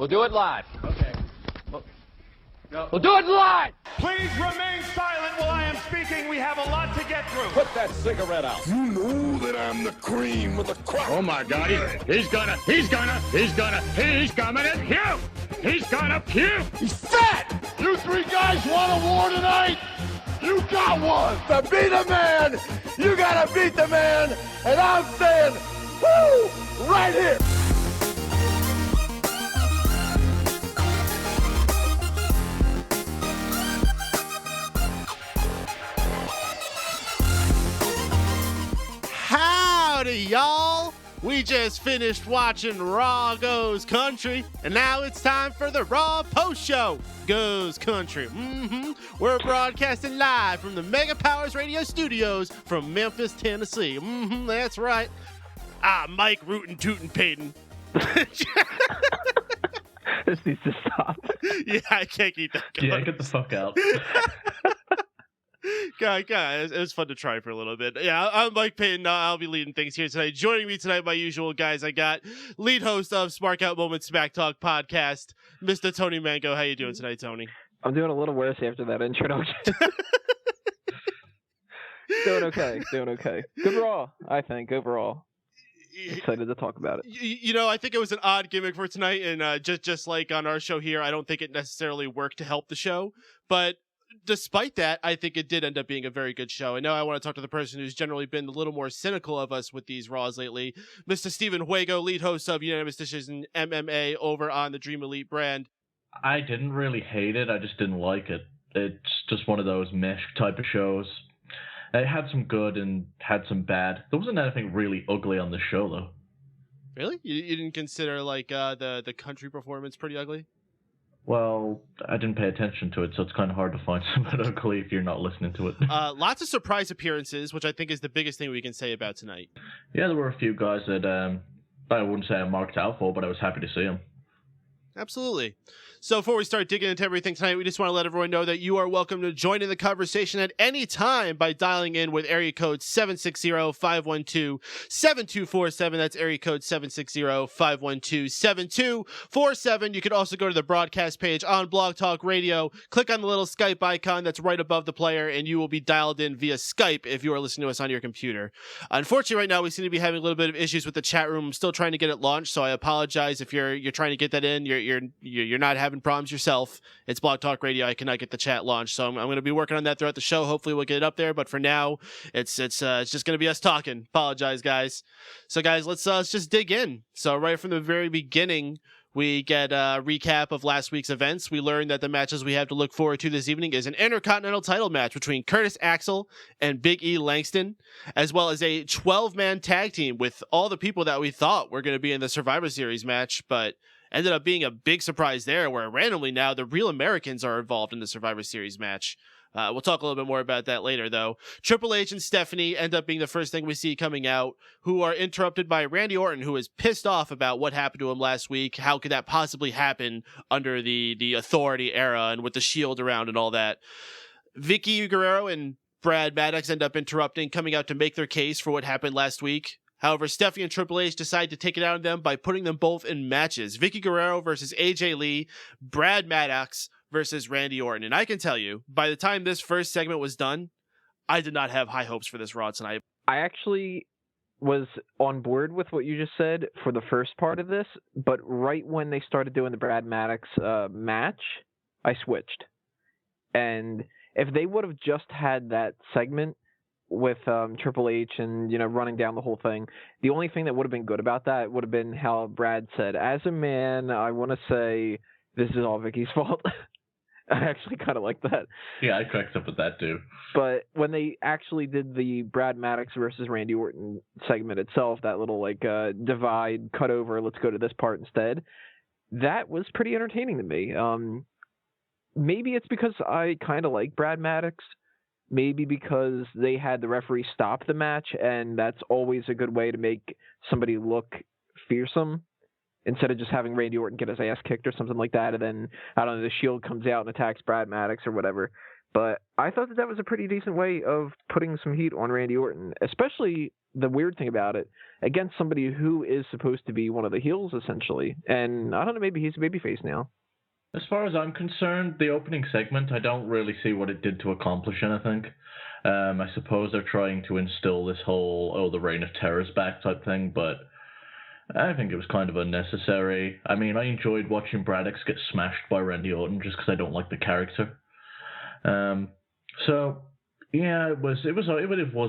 We'll do it live. Okay. We'll do it live! Please remain silent while I am speaking. We have a lot to get through. Put that cigarette out. You know that I'm the cream of the crop. Oh my God, he's gonna puke! He's gonna puke! He's fat! You three guys want a war tonight? You got one! To beat a man, you gotta beat the man, and I'm saying, woo, right here! Howdy, y'all! We just finished watching Raw Goes Country, and now it's time for the Raw Post Show Goes Country. We're broadcasting live from the Mega Powers Radio Studios from Memphis, Tennessee. That's right. Mike Rootin' Tootin' Paden. This needs to stop. Yeah, I can't keep that going. Yeah, get the fuck out. God, it was fun to try for a little bit. Yeah, I'm Mike Paden. I'll be leading things here tonight. Joining me tonight, my usual guys, I got lead host of Smark Out Moments Smack Talk podcast, Mr. Tony Mango. How you doing tonight, Tony? I'm doing a little worse after that introduction. Doing okay. Good Raw, I think, overall. Excited to talk about it. You know, I think it was an odd gimmick for tonight, and just like on our show here, I don't think it necessarily worked to help the show, but despite that, I think it did end up being a very good show. And now I want to talk to the person who's generally been a little more cynical of us with these Raws lately, Mr. Stephen Wago, lead host of Unanimous Decision MMA over on the Dream Elite brand. I didn't really hate it. I just didn't like it. It's just one of those mesh type of shows. It had some good and had some bad. There wasn't anything really ugly on the show, though. Really? You didn't consider like the country performance pretty ugly? Well, I didn't pay attention to it, so it's kind of hard to find something ugly if you're not listening to it. Lots of surprise appearances, which I think is the biggest thing we can say about tonight. Yeah, there were a few guys that I wouldn't say I marked out for, but I was happy to see them. Absolutely. So before we start digging into everything tonight, we just want to let everyone know that you are welcome to join in the conversation at any time by dialing in with area code 760-512-7247. That's area code 760-512-7247. You can also go to the broadcast page on Blog Talk Radio, click on the little Skype icon that's right above the player, and you will be dialed in via Skype if you are listening to us on your computer. Unfortunately, right now we seem to be having a little bit of issues with the chat room. I'm still trying to get it launched, so I apologize if you're trying to get that in. You're not having problems yourself. It's Blog Talk Radio. I cannot get the chat launched, so I'm going to be working on that throughout the show. Hopefully we'll get it up there, but for now it's just going to be us talking. Apologize, guys. So guys, let's just dig in. So right from the very beginning, we get a recap of last week's events. We learned that the matches we have to look forward to this evening is an Intercontinental title match between Curtis Axel and Big E Langston, as well as a 12-man tag team with all the people that we thought were going to be in the Survivor Series match, but ended up being a big surprise there, where randomly now the Real Americans are involved in the Survivor Series match. We'll talk a little bit more about that later, though. Triple H and Stephanie end up being the first thing we see coming out, who are interrupted by Randy Orton, who is pissed off about what happened to him last week. How could that possibly happen under the Authority era and with the Shield around and all that? Vicki Guerrero and Brad Maddox end up interrupting, coming out to make their case for what happened last week. However, Stephanie and Triple H decide to take it out on them by putting them both in matches. Vicki Guerrero versus AJ Lee, Brad Maddox versus Randy Orton. And I can tell you, by the time this first segment was done, I did not have high hopes for this Raw tonight. I actually was on board with what you just said for the first part of this, but right when they started doing the Brad Maddox match, I switched. And if they would have just had that segment with Triple H and, running down the whole thing, the only thing that would have been good about that would have been how Brad said, as a man, I want to say this is all Vicky's fault. I actually kind of like that. Yeah, I cracked up with that too. But when they actually did the Brad Maddox versus Randy Orton segment itself, that little divide, cut over, let's go to this part instead, that was pretty entertaining to me. Maybe it's because I kind of like Brad Maddox. Maybe because they had the referee stop the match, and that's always a good way to make somebody look fearsome, instead of just having Randy Orton get his ass kicked or something like that, and then, I don't know, the Shield comes out and attacks Brad Maddox or whatever. But I thought that was a pretty decent way of putting some heat on Randy Orton, especially the weird thing about it, against somebody who is supposed to be one of the heels, essentially. And I don't know, maybe he's a babyface now. As far as I'm concerned, the opening segment, I don't really see what it did to accomplish anything. I suppose they're trying to instill this whole, the Reign of Terror's back type thing, but I think it was kind of unnecessary. I mean, I enjoyed watching Maddox get smashed by Randy Orton just because I don't like the character. So, yeah, it was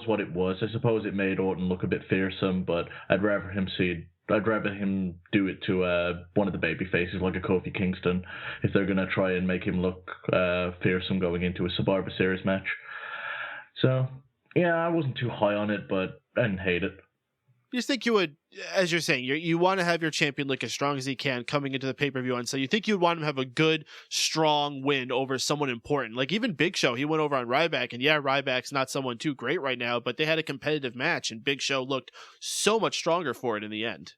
what it was. I suppose it made Orton look a bit fearsome, but I'd rather him do it to one of the baby faces like a Kofi Kingston if they're going to try and make him look fearsome going into a Survivor Series match. So, yeah, I wasn't too high on it, but I didn't hate it. You just think you would, as you're saying, you want to have your champion look as strong as he can coming into the pay-per-view, and so you think you'd want him to have a good, strong win over someone important. Like even Big Show, he went over on Ryback, and yeah, Ryback's not someone too great right now, but they had a competitive match, and Big Show looked so much stronger for it in the end.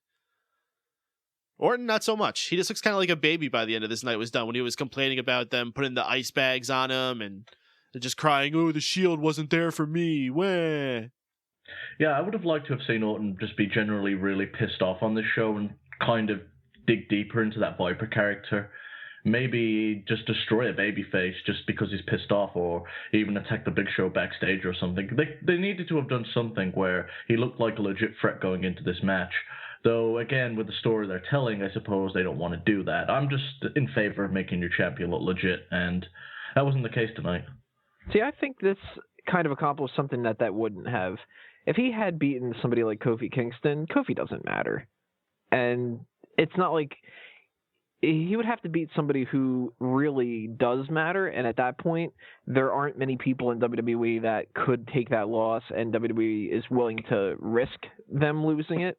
Orton, not so much. He just looks kind of like a baby by the end of this night was done, when he was complaining about them putting the ice bags on him, and just crying, oh, the Shield wasn't there for me, wah. Yeah, I would have liked to have seen Orton just be generally really pissed off on this show and kind of dig deeper into that Viper character. Maybe just destroy a babyface just because he's pissed off, or even attack the Big Show backstage or something. They needed to have done something where he looked like a legit threat going into this match. Though, again, with the story they're telling, I suppose they don't want to do that. I'm just in favor of making your champion look legit, and that wasn't the case tonight. See, I think this kind of accomplished something that wouldn't have. If he had beaten somebody like Kofi Kingston, Kofi doesn't matter. And it's not like he would have to beat somebody who really does matter. And at that point, there aren't many people in WWE that could take that loss, and WWE is willing to risk them losing it.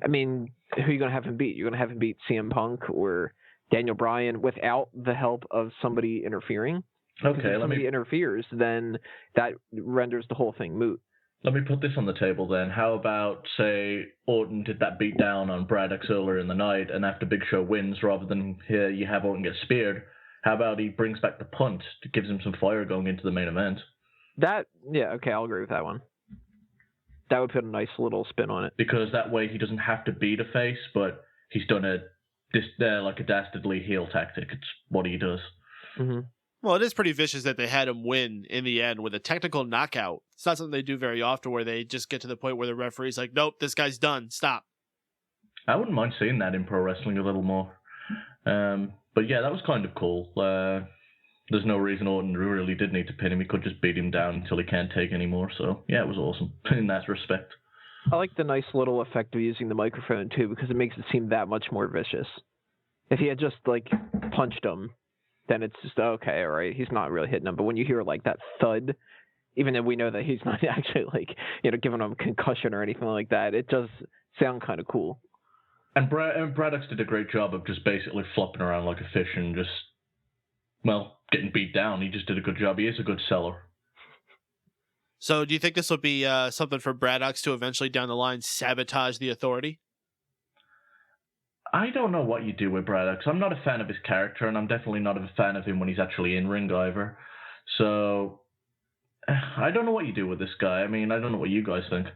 I mean, who are you going to have him beat? You're going to have him beat CM Punk or Daniel Bryan without the help of somebody interfering? Okay, if somebody interferes, then that renders the whole thing moot. Let me put this on the table then. How about, say, Orton did that beat down on Maddox earlier in the night, and after Big Show wins, rather than here you have Orton get speared, how about he brings back the punt, gives him some fire going into the main event? Okay, I'll agree with that one. That would put a nice little spin on it. Because that way he doesn't have to beat a face, but he's done a dastardly heel tactic. It's what he does. Mm-hmm. Well, it is pretty vicious that they had him win in the end with a technical knockout. It's not something they do very often, where they just get to the point where the referee's like, nope, this guy's done. Stop. I wouldn't mind seeing that in pro wrestling a little more. But yeah, that was kind of cool. There's no reason Orton really did need to pin him. He could just beat him down until he can't take anymore. So yeah, it was awesome in that respect. I like the nice little effect of using the microphone too, because it makes it seem that much more vicious. If he had just punched him, then it's just, okay, all right, he's not really hitting him. But when you hear that thud, even though we know that he's not actually giving him a concussion or anything like that, it does sound kind of cool. And Maddox did a great job of just basically flopping around like a fish and just, getting beat down. He just did a good job. He is a good seller. So do you think this will be something for Maddox to eventually down the line sabotage the Authority? I don't know what you do with Maddox. I'm not a fan of his character, and I'm definitely not a fan of him when he's actually in ring either. So I don't know what you do with this guy. I mean, I don't know what you guys think.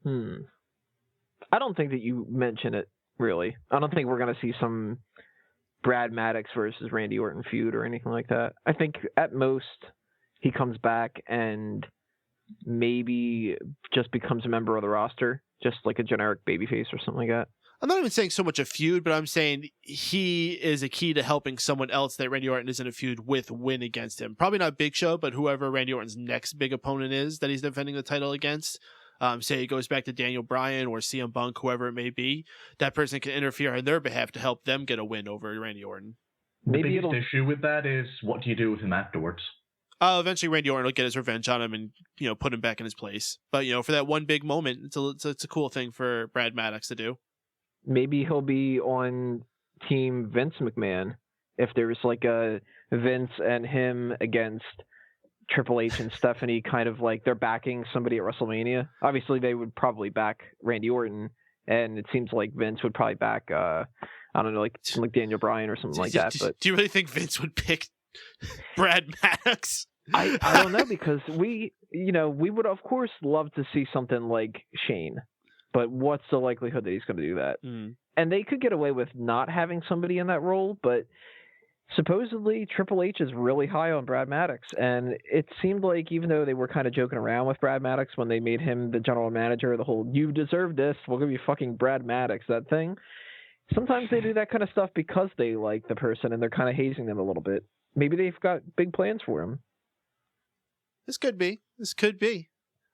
I don't think that you mention it, really. I don't think we're going to see some Brad Maddox versus Randy Orton feud or anything like that. I think at most he comes back and maybe just becomes a member of the roster, just like a generic babyface or something like that. I'm not even saying so much a feud, but I'm saying he is a key to helping someone else that Randy Orton is in a feud with win against him. Probably not Big Show, but whoever Randy Orton's next big opponent is that he's defending the title against. Say he goes back to Daniel Bryan or CM Punk, whoever it may be, that person can interfere on their behalf to help them get a win over Randy Orton. The biggest issue with that is, what do you do with him afterwards? Eventually Randy Orton will get his revenge on him and, put him back in his place. But, for that one big moment, it's a cool thing for Brad Maddox to do. Maybe he'll be on Team Vince McMahon if there's a Vince and him against Triple H and Stephanie, kind of they're backing somebody at WrestleMania. Obviously, they would probably back Randy Orton, and it seems like Vince would probably back, I don't know, like Daniel Bryan or something like that. But do you really think Vince would pick Brad Maddox? I don't know, because we we would of course love to see something like Shane, but what's the likelihood that he's going to do that? And they could get away with not having somebody in that role, but supposedly Triple H is really high on Brad Maddox, and it seemed like even though they were kind of joking around with Brad Maddox when they made him the general manager, the whole "you deserve this, we'll give you fucking Brad Maddox" that thing. Sometimes they do that kind of stuff because they like the person and they're kind of hazing them a little bit. Maybe they've got big plans for him. This could be.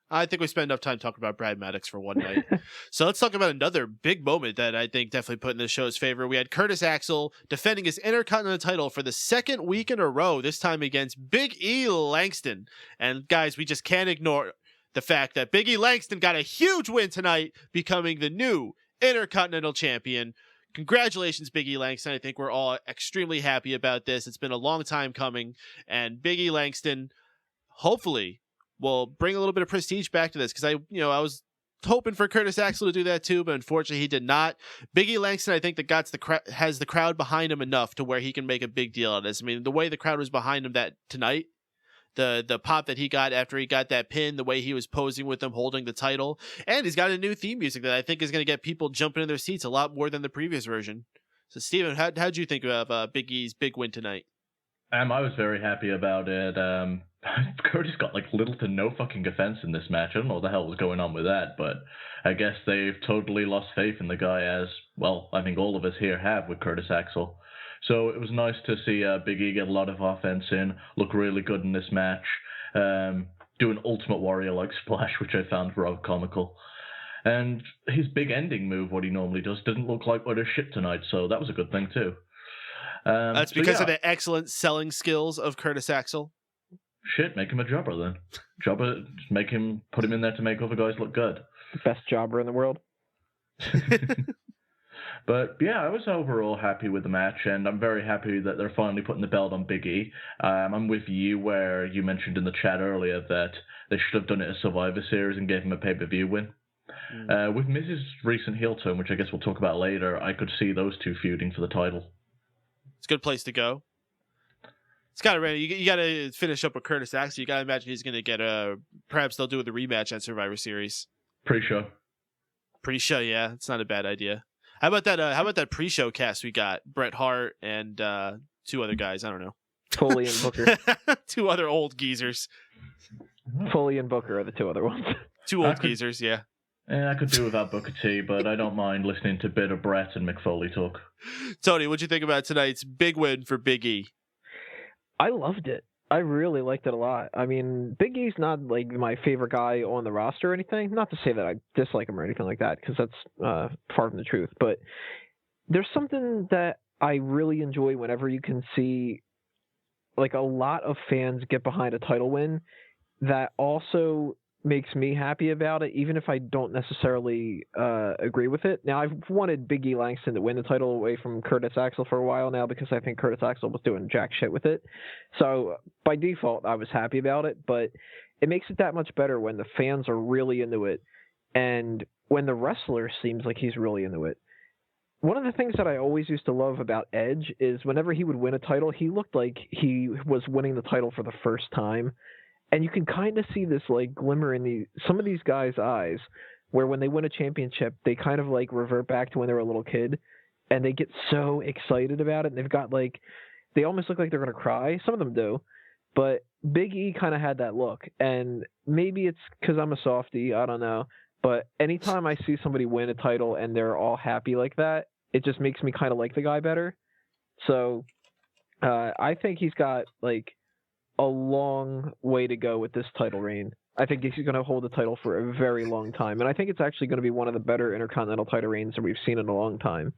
I think we spent enough time talking about Brad Maddox for one night. So let's talk about another big moment that I think definitely put in the show's favor. We had Curtis Axel defending his Intercontinental title for the second week in a row, this time against Big E Langston. And guys, we just can't ignore the fact that Big E Langston got a huge win tonight, becoming the new Intercontinental champion. Congratulations, Big E Langston. I think we're all extremely happy about this. It's been a long time coming, and Big E Langston hopefully will bring a little bit of prestige back to this, because I was hoping for Curtis Axel to do that too, but unfortunately he did not. Big E Langston, I think that has the crowd behind him enough to where he can make a big deal out of this. I mean, the way the crowd was behind him that tonight, the pop that he got after he got that pin, the way he was posing with them holding the title, and he's got a new theme music that I think is going to get people jumping in their seats a lot more than the previous version. So Steven, how'd you think of Big E's big win tonight? I was very happy about it. Curtis got little to no fucking offense in this match. I don't know what the hell was going on with that, but I guess they've totally lost faith in the guy, as well I think all of us here have with Curtis Axel. So it was nice to see Big E get a lot of offense in, look really good in this match, do an Ultimate Warrior-like splash, which I found rather comical. And his big ending move, what he normally does, didn't look like utter shit tonight, so that was a good thing too. That's because of the excellent selling skills of Curtis Axel. Shit, make him a jobber then. Jobber, put him in there to make other guys look good. Best jobber in the world. But yeah, I was overall happy with the match, and I'm very happy that they're finally putting the belt on Big E. I'm with you where you mentioned in the chat earlier that they should have done it as Survivor Series and gave him a pay-per-view win. With Miz's recent heel turn, which I guess we'll talk about later, I could see those two feuding for the title. It's a good place to go. It's kind of ready. You got to finish up with Curtis Axel. You got to imagine he's going to get perhaps they'll do the rematch at Survivor Series. Pre-show, yeah. It's not a bad idea. How about that pre-show cast we got? Bret Hart and two other guys. I don't know. Foley and Booker. Two other old geezers. Foley and Booker are the two other ones. Two old geezers, yeah. Yeah, I could do without Booker T, but I don't mind listening to Bitter Brett and Mick Foley talk. Tony, what'd you think about tonight's big win for Big E? I loved it. I really liked it a lot. I mean, Big E's not my favorite guy on the roster or anything. Not to say that I dislike him or anything like that, because that's far from the truth. But there's something that I really enjoy whenever you can see a lot of fans get behind a title win that also makes me happy about it, even if I don't necessarily agree with it. Now, I've wanted Big E Langston to win the title away from Curtis Axel for a while now, because I think Curtis Axel was doing jack shit with it. So by default, I was happy about it, but it makes it that much better when the fans are really into it and when the wrestler seems like he's really into it. One of the things that I always used to love about Edge is whenever he would win a title, he looked like he was winning the title for the first time. And you can kind of see this glimmer in some of these guys' eyes, where when they win a championship, they kind of revert back to when they were a little kid, and they get so excited about it. And they've got they almost look like they're going to cry. Some of them do, but Big E kind of had that look. And maybe it's because I'm a softie, I don't know. But anytime I see somebody win a title and they're all happy like that, it just makes me kind of like the guy better. So I think he's got a long way to go with this title reign. I think he's going to hold the title for a very long time, and I think it's actually going to be one of the better Intercontinental title reigns that we've seen in a long time.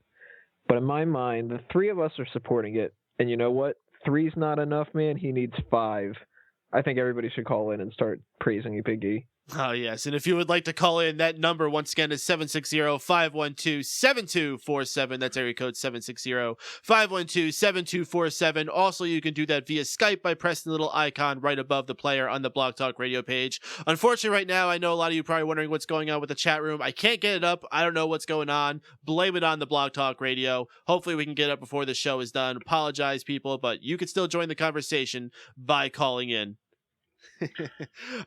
But in my mind, the three of us are supporting it, and you know what? 3's not enough, man. He needs 5. I think everybody should call in and start praising Big E. Oh, yes. And if you would like to call in, that number once again is 760-512-7247. That's area code 760-512-7247. Also, you can do that via Skype by pressing the little icon right above the player on the Blog Talk Radio page. Unfortunately, right now, I know a lot of you are probably wondering what's going on with the chat room. I can't get it up. I don't know what's going on. Blame it on the Blog Talk Radio. Hopefully, we can get it up before the show is done. Apologize, people, but you can still join the conversation by calling in.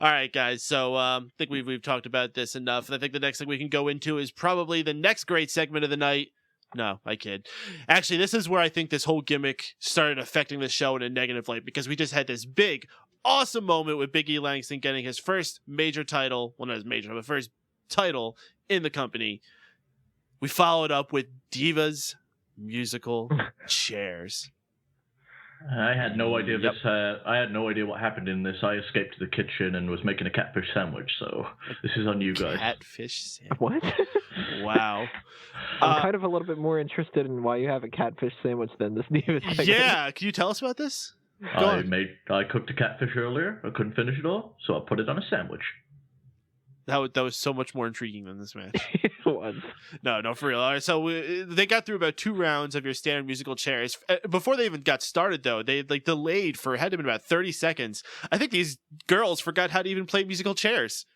All right, guys. So I think we've talked about this enough. I think the next thing we can go into is probably the next great segment of the night. No, I kid. Actually, this is where I think this whole gimmick started affecting the show in a negative light, because we just had this big, awesome moment with Big E Langston getting his first major title. Well, not his major, but first title in the company. We followed up with Diva's musical chairs. I had no idea this. I had no idea what happened in this. I escaped to the kitchen and was making a catfish sandwich. So this is on you guys. Catfish sandwich. What? Wow. I'm kind of a little bit more interested in why you have a catfish sandwich than this Diva segment. Yeah, can you tell us about this? I cooked a catfish earlier. I couldn't finish it all, so I put it on a sandwich. That was so much more intriguing than this match. It was. No, for real. All right, so they got through about 2 rounds of your standard musical chairs. Before they even got started, though, they delayed for, had to been about 30 seconds. I think these girls forgot how to even play musical chairs.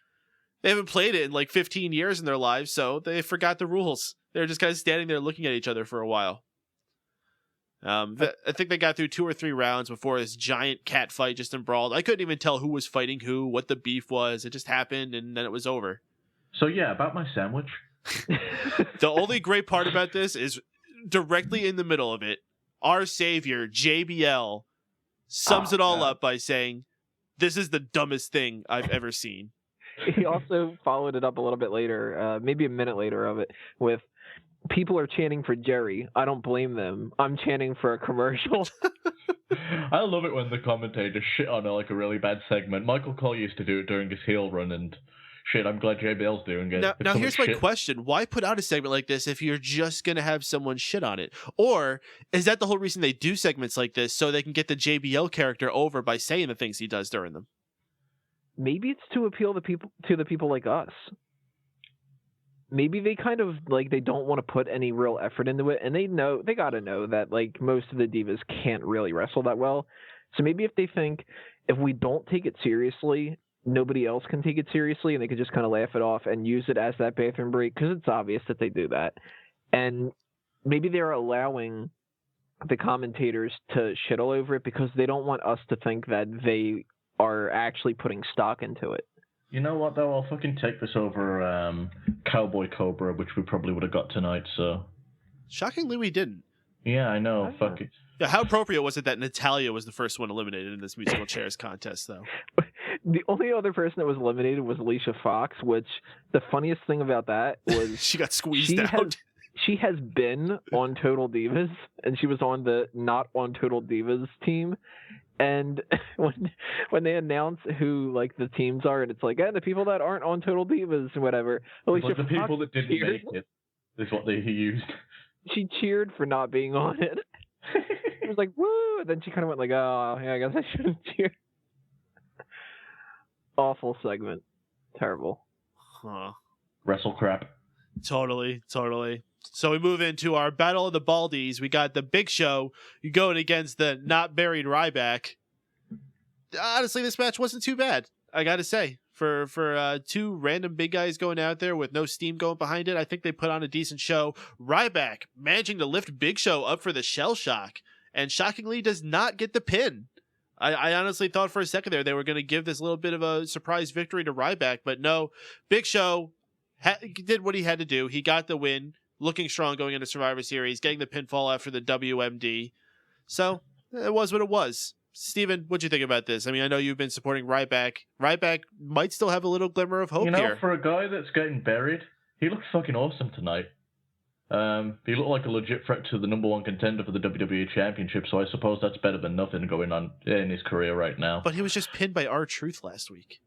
They haven't played it in 15 years in their lives, so they forgot the rules. They were just kind of standing there looking at each other for a while. I think they got through 2 or 3 rounds before this giant cat fight just embrawled. I couldn't even tell who was fighting who, what the beef was. It just happened, and then it was over. So yeah, about my sandwich. The only great part about this is directly in the middle of it, our savior, JBL, sums it all up by saying, "This is the dumbest thing I've ever seen." He also followed it up a little bit later, maybe a minute later of it, with, "People are chanting for Jerry. I don't blame them. I'm chanting for a commercial." I love it when the commentators shit on a really bad segment. Michael Cole used to do it during his heel run, and shit, I'm glad JBL's doing it. Now here's my question. Why put out a segment like this if you're just going to have someone shit on it? Or is that the whole reason they do segments like this, so they can get the JBL character over by saying the things he does during them? Maybe it's to appeal to the people like us. Maybe they kind of they don't want to put any real effort into it, and they gotta know that most of the divas can't really wrestle that well. So maybe if they think if we don't take it seriously, nobody else can take it seriously, and they could just kind of laugh it off and use it as that bathroom break, because it's obvious that they do that. And maybe they're allowing the commentators to shit all over it because they don't want us to think that they are actually putting stock into it. You know what, though? I'll fucking take this over Cowboy Cobra, which we probably would have got tonight, so... Shockingly, we didn't. Yeah, I know. Fuck it. Yeah, how appropriate was it that Natalya was the first one eliminated in this musical chairs contest, though? The only other person that was eliminated was Alicia Fox, which the funniest thing about that was... she got squeezed out. She has been on Total Divas, and she was on the not on Total Divas team. And when they announce who the teams are, and it's the people that aren't on Total Divas and whatever, Alicia the people that didn't make it is what they used. She cheered for not being on it. It was woo, and then she kind of went oh yeah, I guess I shouldn't cheer. Awful segment, terrible. Huh. Wrestle crap. Totally. So we move into our Battle of the Baldies. We got the Big Show going against the not buried Ryback. Honestly, this match wasn't too bad, I gotta say. For 2 random big guys going out there with no steam going behind it, I think they put on a decent show. Ryback managing to lift Big Show up for the shell shock, and shockingly does not get the pin. I honestly thought for a second there they were going to give this little bit of a surprise victory to Ryback, but no. Big Show did what he had to do. He got the win, looking strong going into Survivor Series, getting the pinfall after the WMD. So it was what it was. Steven, what'd you think about this? I mean, I know you've been supporting Ryback. Ryback might still have a little glimmer of hope here. For a guy that's getting buried, he looks fucking awesome tonight. He looked like a legit threat to the #1 contender for the WWE Championship, so I suppose that's better than nothing going on in his career right now. But he was just pinned by R-Truth last week.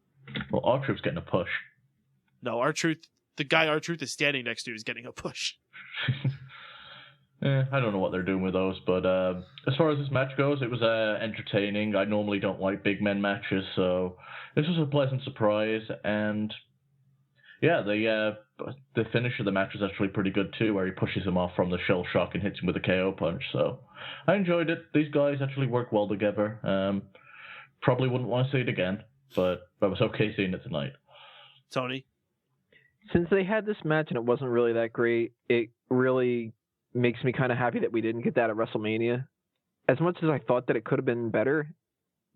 Well, R-Truth's getting a push. No, R-Truth, the guy R-Truth is standing next to is getting a push. I don't know what they're doing with those, but as far as this match goes, it was entertaining. I normally don't like big men matches, so this was a pleasant surprise, and yeah, the finish of the match was actually pretty good too, where he pushes him off from the shell shock and hits him with a KO punch, so I enjoyed it. These guys actually work well together. Probably wouldn't want to see it again, but I was okay seeing it tonight. Tony? Since they had this match and it wasn't really that great, it really makes me kind of happy that we didn't get that at WrestleMania. As much as I thought that it could have been better,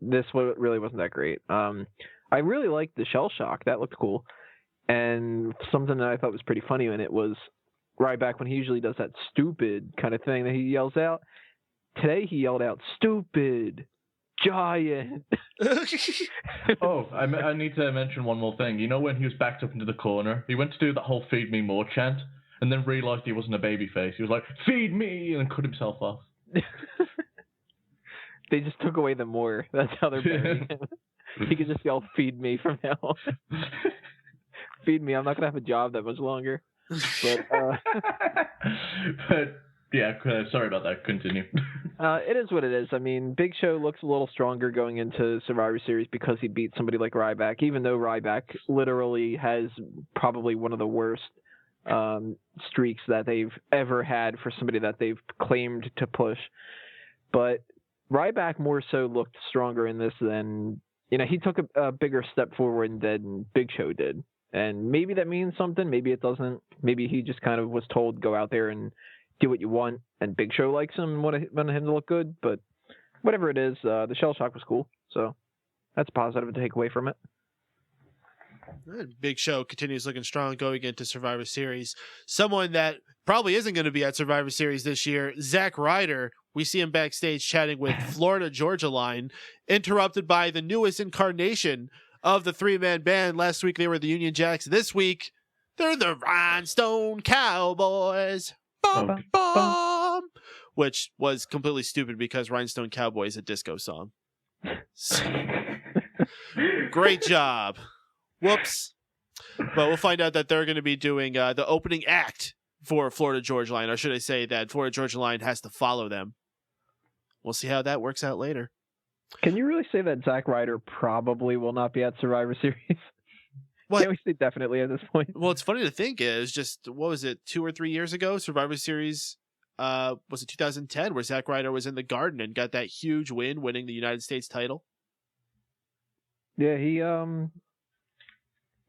this really wasn't that great. I really liked the shell shock. That looked cool. And something that I thought was pretty funny in it was Ryback, when he usually does that stupid kind of thing that he yells out. Today he yelled out, "Stupid giant." Oh, I need to mention one more thing. You know when he was backed up into the corner, he went to do that whole "feed me more" chant, and then realized he wasn't a babyface. He was like, "Feed me," and then cut himself off. They just took away the more. That's how they're burying him. He could just yell, "Feed me" from now on. Feed me. I'm not gonna have a job that much longer. But yeah, sorry about that. Continue. It is what it is. I mean, Big Show looks a little stronger going into Survivor Series because he beat somebody like Ryback, even though Ryback literally has probably one of the worst streaks that they've ever had for somebody that they've claimed to push. But Ryback more so looked stronger in this than, he took a bigger step forward than Big Show did. And maybe that means something. Maybe it doesn't. Maybe he just kind of was told, go out there and do what you want. And Big Show likes him and wanted him to look good. But whatever it is, the shell shock was cool. So that's positive to take away from it. Big Show continues looking strong going into Survivor Series. Someone that probably isn't going to be at Survivor Series this year, Zack Ryder. We see him backstage chatting with Florida Georgia Line, interrupted by the newest incarnation of the three-man band. Last week they were the Union Jacks. This week they're the Rhinestone Cowboys. Bum, bum. Which was completely stupid because Rhinestone Cowboy is a disco song. Great job. Whoops. But we'll find out that they're going to be doing the opening act for Florida Georgia Line, or should I say that Florida Georgia Line has to follow them. We'll see how that works out later. Can you really say that Zack Ryder probably will not be at Survivor Series? What? Can't we say definitely at this point? Well, it's funny to think is just, what was it, 2 or 3 years ago? Survivor Series, was it 2010, where Zack Ryder was in the Garden and got that huge win, winning the United States title? Yeah,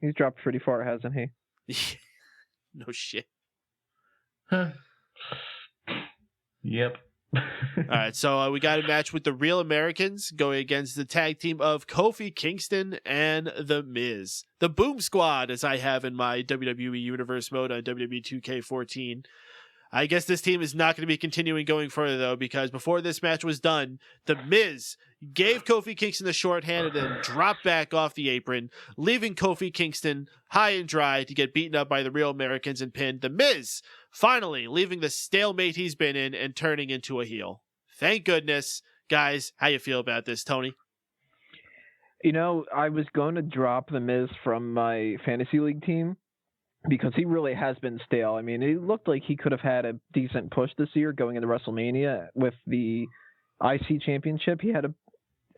he's dropped pretty far, hasn't he? No shit. Huh. Yep. All right, so we got a match with the Real Americans going against the tag team of Kofi Kingston and The Miz. The Boom Squad, as I have in my WWE Universe mode on WWE 2K14. I guess this team is not going to be continuing going further, though, because before this match was done, The Miz gave Kofi Kingston the shorthanded and dropped back off the apron, leaving Kofi Kingston high and dry to get beaten up by the Real Americans and pinned. The Miz finally leaving the stalemate he's been in and turning into a heel. Thank goodness. Guys, how you feel about this, Tony? I was going to drop The Miz from my fantasy league team because he really has been stale. I mean, it looked like he could have had a decent push this year going into WrestleMania with the IC Championship. He had a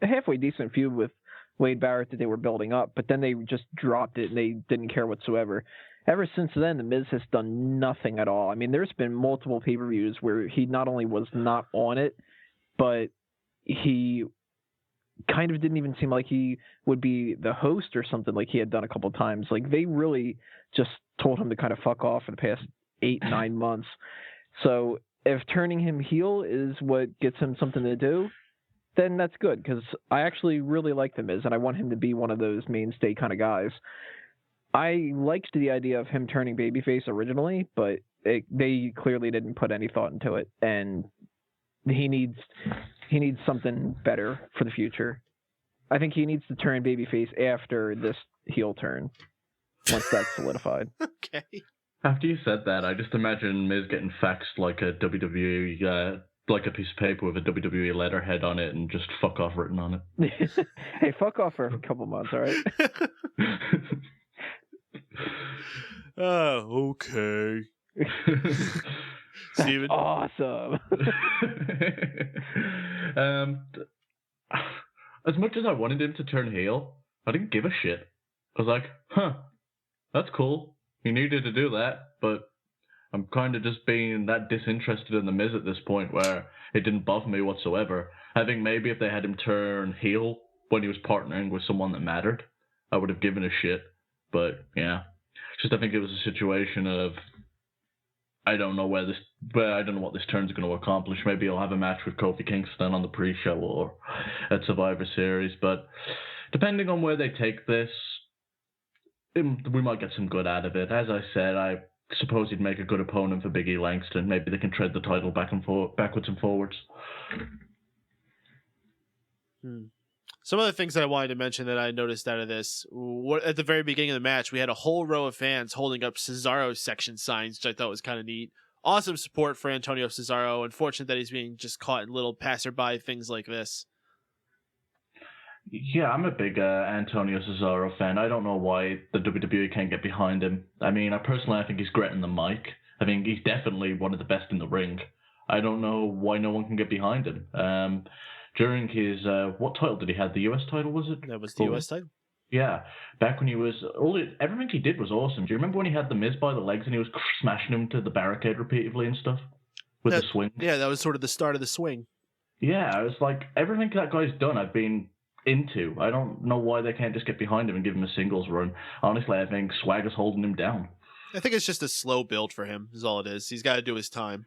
halfway decent feud with Wade Barrett that they were building up, but then they just dropped it and they didn't care whatsoever. Ever since then, The Miz has done nothing at all. I mean, there's been multiple pay-per-views where he not only was not on it, but he kind of didn't even seem like he would be the host or something like he had done a couple of times. Like, they really just told him to kind of fuck off for the past 8-9 months. So if turning him heel is what gets him something to do, then that's good, because I actually really like The Miz, and I want him to be one of those mainstay kind of guys. I liked the idea of him turning babyface originally, but they clearly didn't put any thought into it, and he needs something better for the future. I think he needs to turn babyface after this heel turn, once that's solidified. Okay. After you said that, I just imagine Miz getting faxed like a WWE, like a piece of paper with a WWE letterhead on it and just "fuck off" written on it. Hey, fuck off for a couple months, all right? Oh, okay. Steven? Awesome. As much as I wanted him to turn heel, I didn't give a shit. I was like, that's cool. He needed to do that, but I'm kind of just being that disinterested in The Miz at this point where it didn't bother me whatsoever. I think maybe if they had him turn heel when he was partnering with someone that mattered, I would have given a shit. But yeah, just I think it was a situation of I don't know what this turn's going to accomplish. Maybe he'll have a match with Kofi Kingston on the pre-show or at Survivor Series. But depending on where they take this, we might get some good out of it. As I said, I suppose he'd make a good opponent for Big E Langston. Maybe they can tread the title backwards and forwards. Some of the things that I wanted to mention that I noticed out of this, at the very beginning of the match, we had a whole row of fans holding up Cesaro's section signs, which I thought was kind of neat. Awesome support for Antonio Cesaro. Unfortunate that he's being just caught in little passerby things like this. Yeah, I'm a big Antonio Cesaro fan. I don't know why the WWE can't get behind him. I mean, I think he's great in the mic. I mean, he's definitely one of the best in the ring. I don't know why no one can get behind him. During his, what title did he have? The US title, was it? That was the US title. Yeah, back when he was, everything he did was awesome. Do you remember when he had the Miz by the legs and he was smashing him to the barricade repeatedly and stuff? With the swing? Yeah, that was sort of the start of the swing. Yeah, I was like, everything that guy's done I've been into. I don't know why they can't just get behind him and give him a singles run. Honestly, I think Swagger's holding him down. I think it's just a slow build for him, is all it is. He's got to do his time.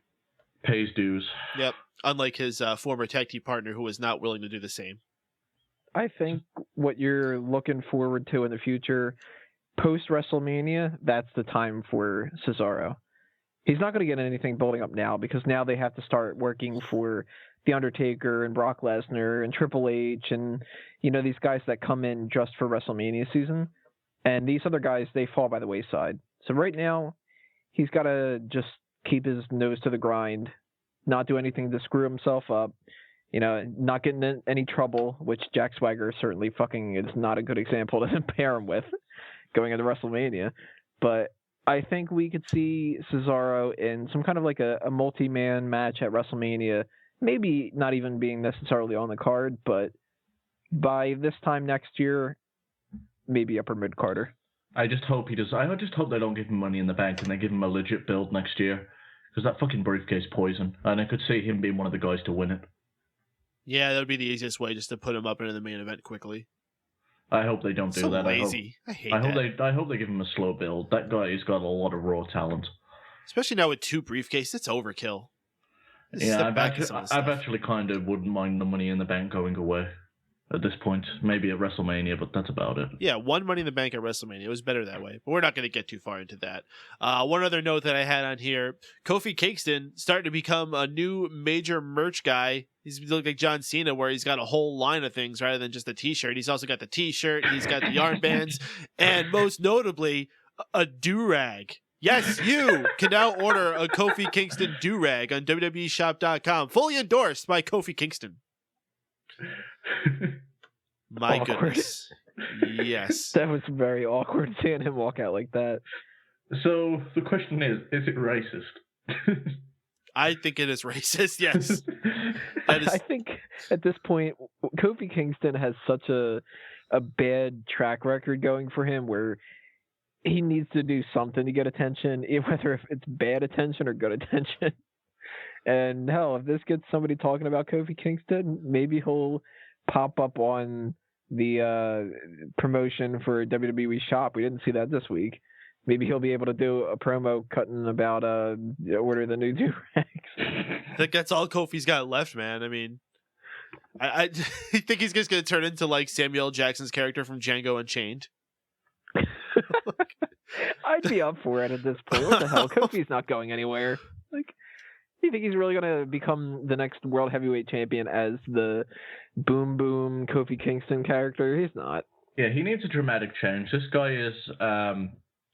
Pays dues. Yep. Unlike his former tag team partner who was not willing to do the same. I think what you're looking forward to in the future, post-WrestleMania, that's the time for Cesaro. He's not going to get anything building up now because now they have to start working for The Undertaker and Brock Lesnar and Triple H and, these guys that come in just for WrestleMania season. And these other guys, they fall by the wayside. So right now, he's got to just keep his nose to the grind, not do anything to screw himself up, not getting in any trouble, which Jack Swagger certainly fucking is not a good example to pair him with going into WrestleMania. But I think we could see Cesaro in some kind of like a multi-man match at WrestleMania, maybe not even being necessarily on the card, but by this time next year, maybe upper mid-carder. I just hope he does. I just hope they don't give him Money in the Bank and they give him a legit build next year. Because that fucking briefcase poison. And I could see him being one of the guys to win it. Yeah, that would be the easiest way, just to put him up into the main event quickly. I hope they don't do that. Lazy. I hate that. I hope they give him a slow build. That guy's got a lot of raw talent. Especially now with 2 briefcases, it's overkill. Yeah, I've actually kind of wouldn't mind the Money in the Bank going away at this point. Maybe at WrestleMania, but that's about it. Yeah, 1 Money in the Bank at WrestleMania. It was better that way. But we're not going to get too far into that. One other note that I had on here, Kofi Kingston starting to become a new major merch guy. He's looking like John Cena, where he's got a whole line of things rather than just a t-shirt. He's also got the t-shirt, he's got the armbands, and most notably, a do-rag. Yes, you can now order a Kofi Kingston do-rag on WWEshop.com. Fully endorsed by Kofi Kingston. My goodness. Yes. That was very awkward seeing him walk out like that. So the question is it racist? I think it is racist, yes. I think at this point, Kofi Kingston has such a bad track record going for him where he needs to do something to get attention, whether if it's bad attention or good attention. And hell, if this gets somebody talking about Kofi Kingston, maybe he'll pop up on the promotion for WWE Shop. We didn't see that this week. Maybe he'll be able to do a promo cutting about order the new do-rags. I think that's all Kofi's got left, man. I mean, I think he's just going to turn into like Samuel L. Jackson's character from Django Unchained. I'd be up for it at this point. What the hell? Kofi's not going anywhere. Like, you think he's really going to become the next world heavyweight champion as the boom boom Kofi Kingston character? He's not. Yeah, he needs a dramatic change. This guy is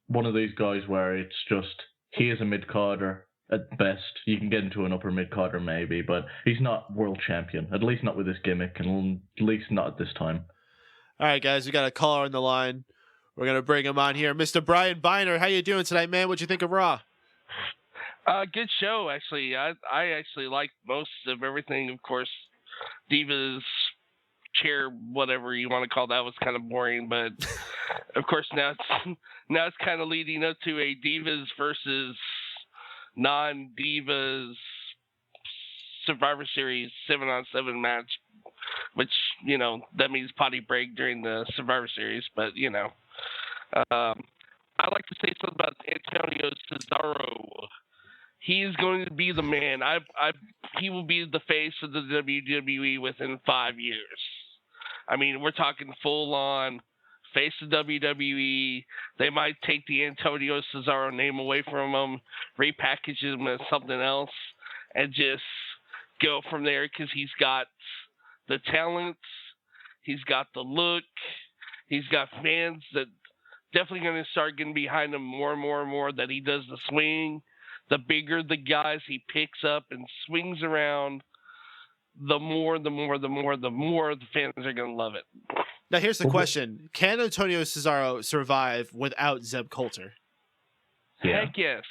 one of these guys where it's just, he is a mid-carder at best. You can get into an upper mid-carder maybe, but he's not world champion, at least not with this gimmick, and at least not at this time. All right, guys, we got a caller on the line. We're going to bring him on here. Mr. Bryan Biner, how you doing tonight, man? What'd you think of Raw? Good show, actually. I actually liked most of everything. Of course, Diva's chair, whatever you want to call that, was kind of boring. But of course, now it's kind of leading up to a Divas versus non-Divas Survivor Series 7-on-7 match, which, that means potty break during the Survivor Series. But, I'd like to say something about Antonio Cesaro. he is going to be the man. He will be the face of the WWE within 5 years. I mean, we're talking full on face of WWE. They might take the Antonio Cesaro name away from him, repackage him as something else, and just go from there because he's got the talent, he's got the look, he's got fans that definitely going to start getting behind him more and more and more, that he does the swing. The bigger the guys he picks up and swings around, the more the fans are going to love it. Now, here's the question. Can Antonio Cesaro survive without Zeb Coulter? Yeah. Heck yes.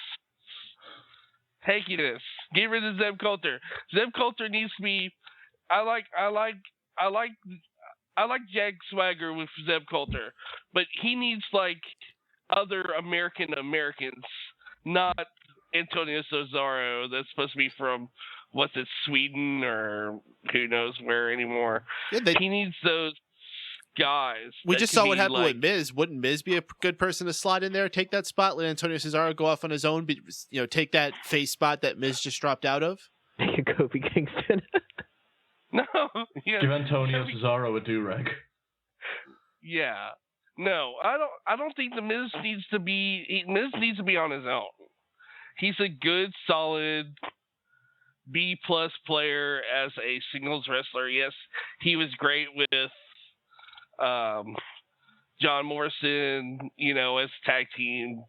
Heck yes. Get rid of Zeb Coulter. Zeb Coulter needs to be... I like Jack Swagger with Zeb Coulter, but he needs like other Americans, not Antonio Cesaro that's supposed to be from Sweden or who knows where anymore. Yeah, he needs those guys. We just saw what happened with Miz. Wouldn't Miz be a good person to slot in there, take that spot, let Antonio Cesaro go off on his own, take that face spot that Miz just dropped out of? Kofi Kingston. No. Yeah. Give Antonio Cesaro a do-rag. Yeah. No, I don't think the Miz needs to be on his own. He's a good, solid B+ player as a singles wrestler. Yes, he was great with John Morrison, as tag team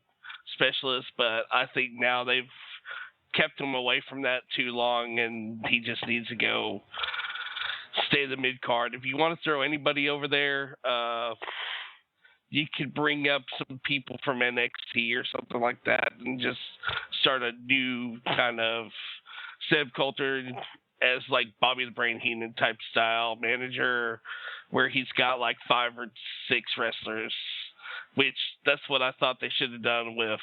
specialist, but I think now they've kept him away from that too long, and he just needs to go stay the mid card. If you want to throw anybody over there, you could bring up some people from NXT or something like that and just start a new kind of Zeb Coulter as like Bobby the Brain Heenan type style manager where he's got like 5 or 6 wrestlers, which that's what I thought they should have done with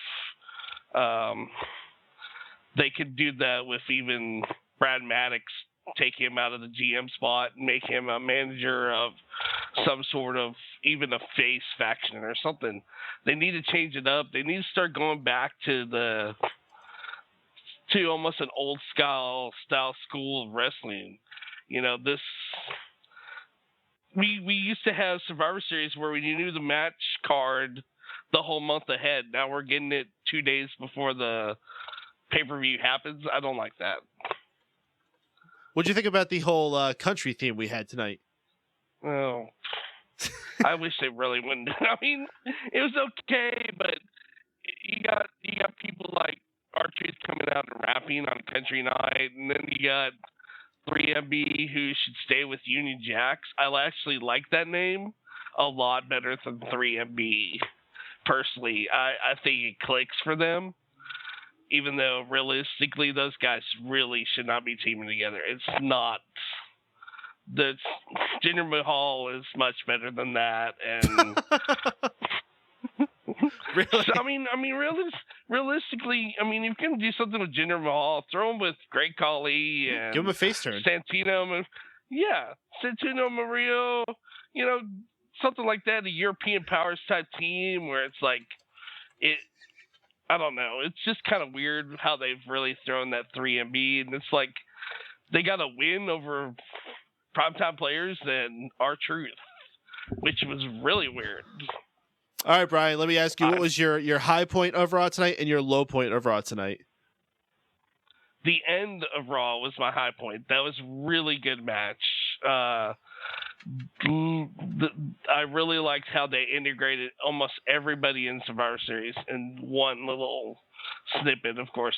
they could do that with even Brad Maddox, take him out of the GM spot and make him a manager of some sort of, even a face faction or something. They need to change it up. They need to start going back to almost an old style school of wrestling. We used to have Survivor Series where we knew the match card the whole month ahead. Now we're getting it 2 days before the pay-per-view happens. I don't like that. What'd you think about the whole country theme we had tonight? Oh, I wish they really wouldn't. I mean, it was okay, but you got people like R-Truth coming out and rapping on country night, and then you got 3MB who should stay with Union Jacks. I actually like that name a lot better than 3MB. Personally, I think it clicks for them. Even though realistically those guys really should not be teaming together. It's not. Jinder Mahal is much better than that, and really? So, I mean, realistically, if you're gonna do something with Jinder Mahal, throw him with Great Khali and give him a face turn. Santino Murillo, something like that. A European Powers type team where it's like it. I don't know. It's just kind of weird how they've really thrown that 3MB, and it's like they got a win over primetime players and R-Truth, which was really weird. All right, Brian, let me ask you, what was your high point of Raw tonight and your low point of Raw tonight? The end of Raw was my high point. That was a really good match. I really liked how they integrated almost everybody in Survivor Series in one little snippet. Of course,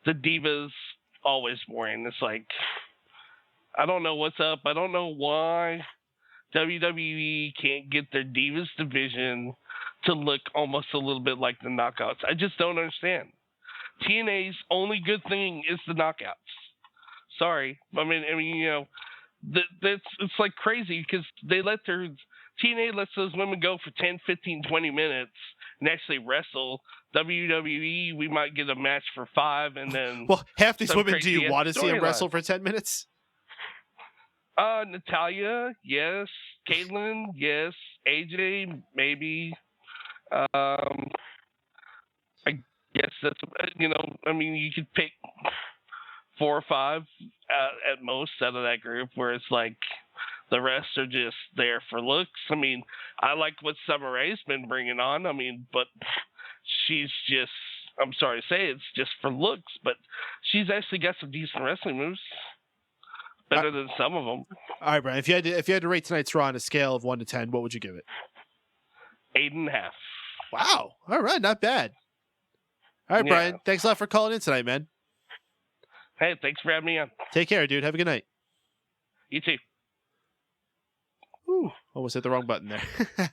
the Divas, always boring. It's like, I don't know what's up. I don't know why WWE can't get their Divas division to look almost a little bit like the Knockouts. I just don't understand. TNA's only good thing is the Knockouts. Sorry. It's like crazy because TNA lets those women go for 10, 15, 20 minutes and actually wrestle. WWE, we might get a match for 5 and then... Well, half these women, do you want to see them wrestle for 10 minutes? Natalya, yes. Caitlyn, yes. AJ, maybe. Yes, that's, I mean, you could pick 4 or 5 at most out of that group, where it's like the rest are just there for looks. I mean, I like what Summer Rae's been bringing on. I mean, but she's just, I'm sorry to say, it's just for looks, but she's actually got some decent wrestling moves. Better than some of them. All right, Brian, if you had to rate tonight's Raw on a scale of 1 to 10, what would you give it? 8.5. Wow. All right, not bad. All right, Brian, thanks a lot for calling in tonight, man. Hey, thanks for having me on. Take care, dude. Have a good night. You too. Ooh, almost hit the wrong button there. All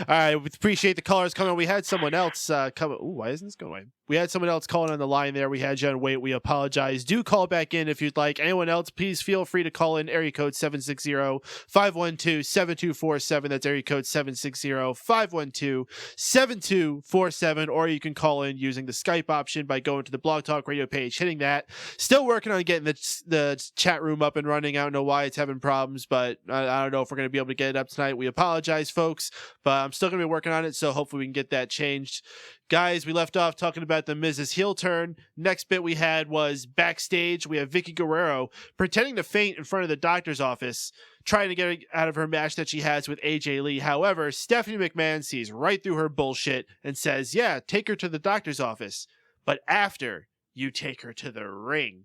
right, we appreciate the callers coming on. We had someone else come. Ooh, why isn't this going away? We had someone else calling on the line there. We had you on wait. We apologize. Do call back in if you'd like. Anyone else, please feel free to call in. Area code 760-512-7247. That's area code 760-512-7247. Or you can call in using the Skype option by going to the Blog Talk Radio page, hitting that. Still working on getting the chat room up and running. I don't know why it's having problems, but I don't know if we're going to be able to get it up tonight. We apologize, folks, but I'm still going to be working on it, so hopefully we can get that changed. Guys, we left off talking about the Miz's heel turn. Next bit we had was backstage. We have Vicki Guerrero pretending to faint in front of the doctor's office, trying to get out of her match that she has with AJ Lee. However, Stephanie McMahon sees right through her bullshit and says, yeah, take her to the doctor's office, but after you take her to the ring.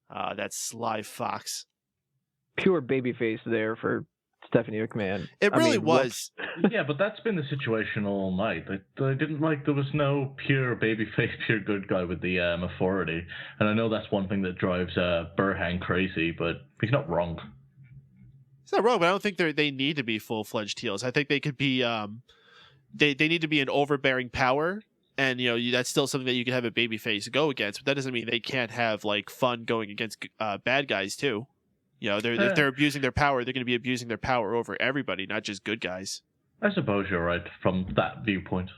That's Sly Fox. Pure babyface there for Stephanie McMahon. It really was. Yeah, but that's been the situation all night. I didn't like there was no pure babyface, pure good guy with the authority. And I know that's one thing that drives Burhan crazy, but he's not wrong. It's not wrong, but I don't think they need to be full-fledged heels. I think they could be they need to be an overbearing power, and that's still something that you can have a babyface go against, but that doesn't mean they can't have like fun going against bad guys too. If they're abusing their power, they're going to be abusing their power over everybody, not just good guys. I suppose you're right from that viewpoint.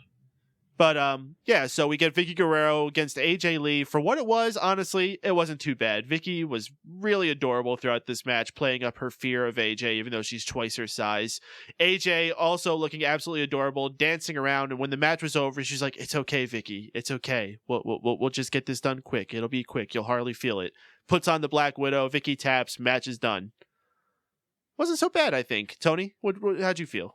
But so we get Vicki Guerrero against AJ Lee. For what it was, honestly, it wasn't too bad. Vicki was really adorable throughout this match, playing up her fear of AJ, even though she's twice her size. AJ also looking absolutely adorable, dancing around, and when the match was over, she's like, "It's okay, Vicki. It's okay. We'll just get this done quick. It'll be quick. You'll hardly feel it." Puts on the Black Widow. Vicki taps. Match is done. Wasn't so bad, I think. Tony, how'd you feel?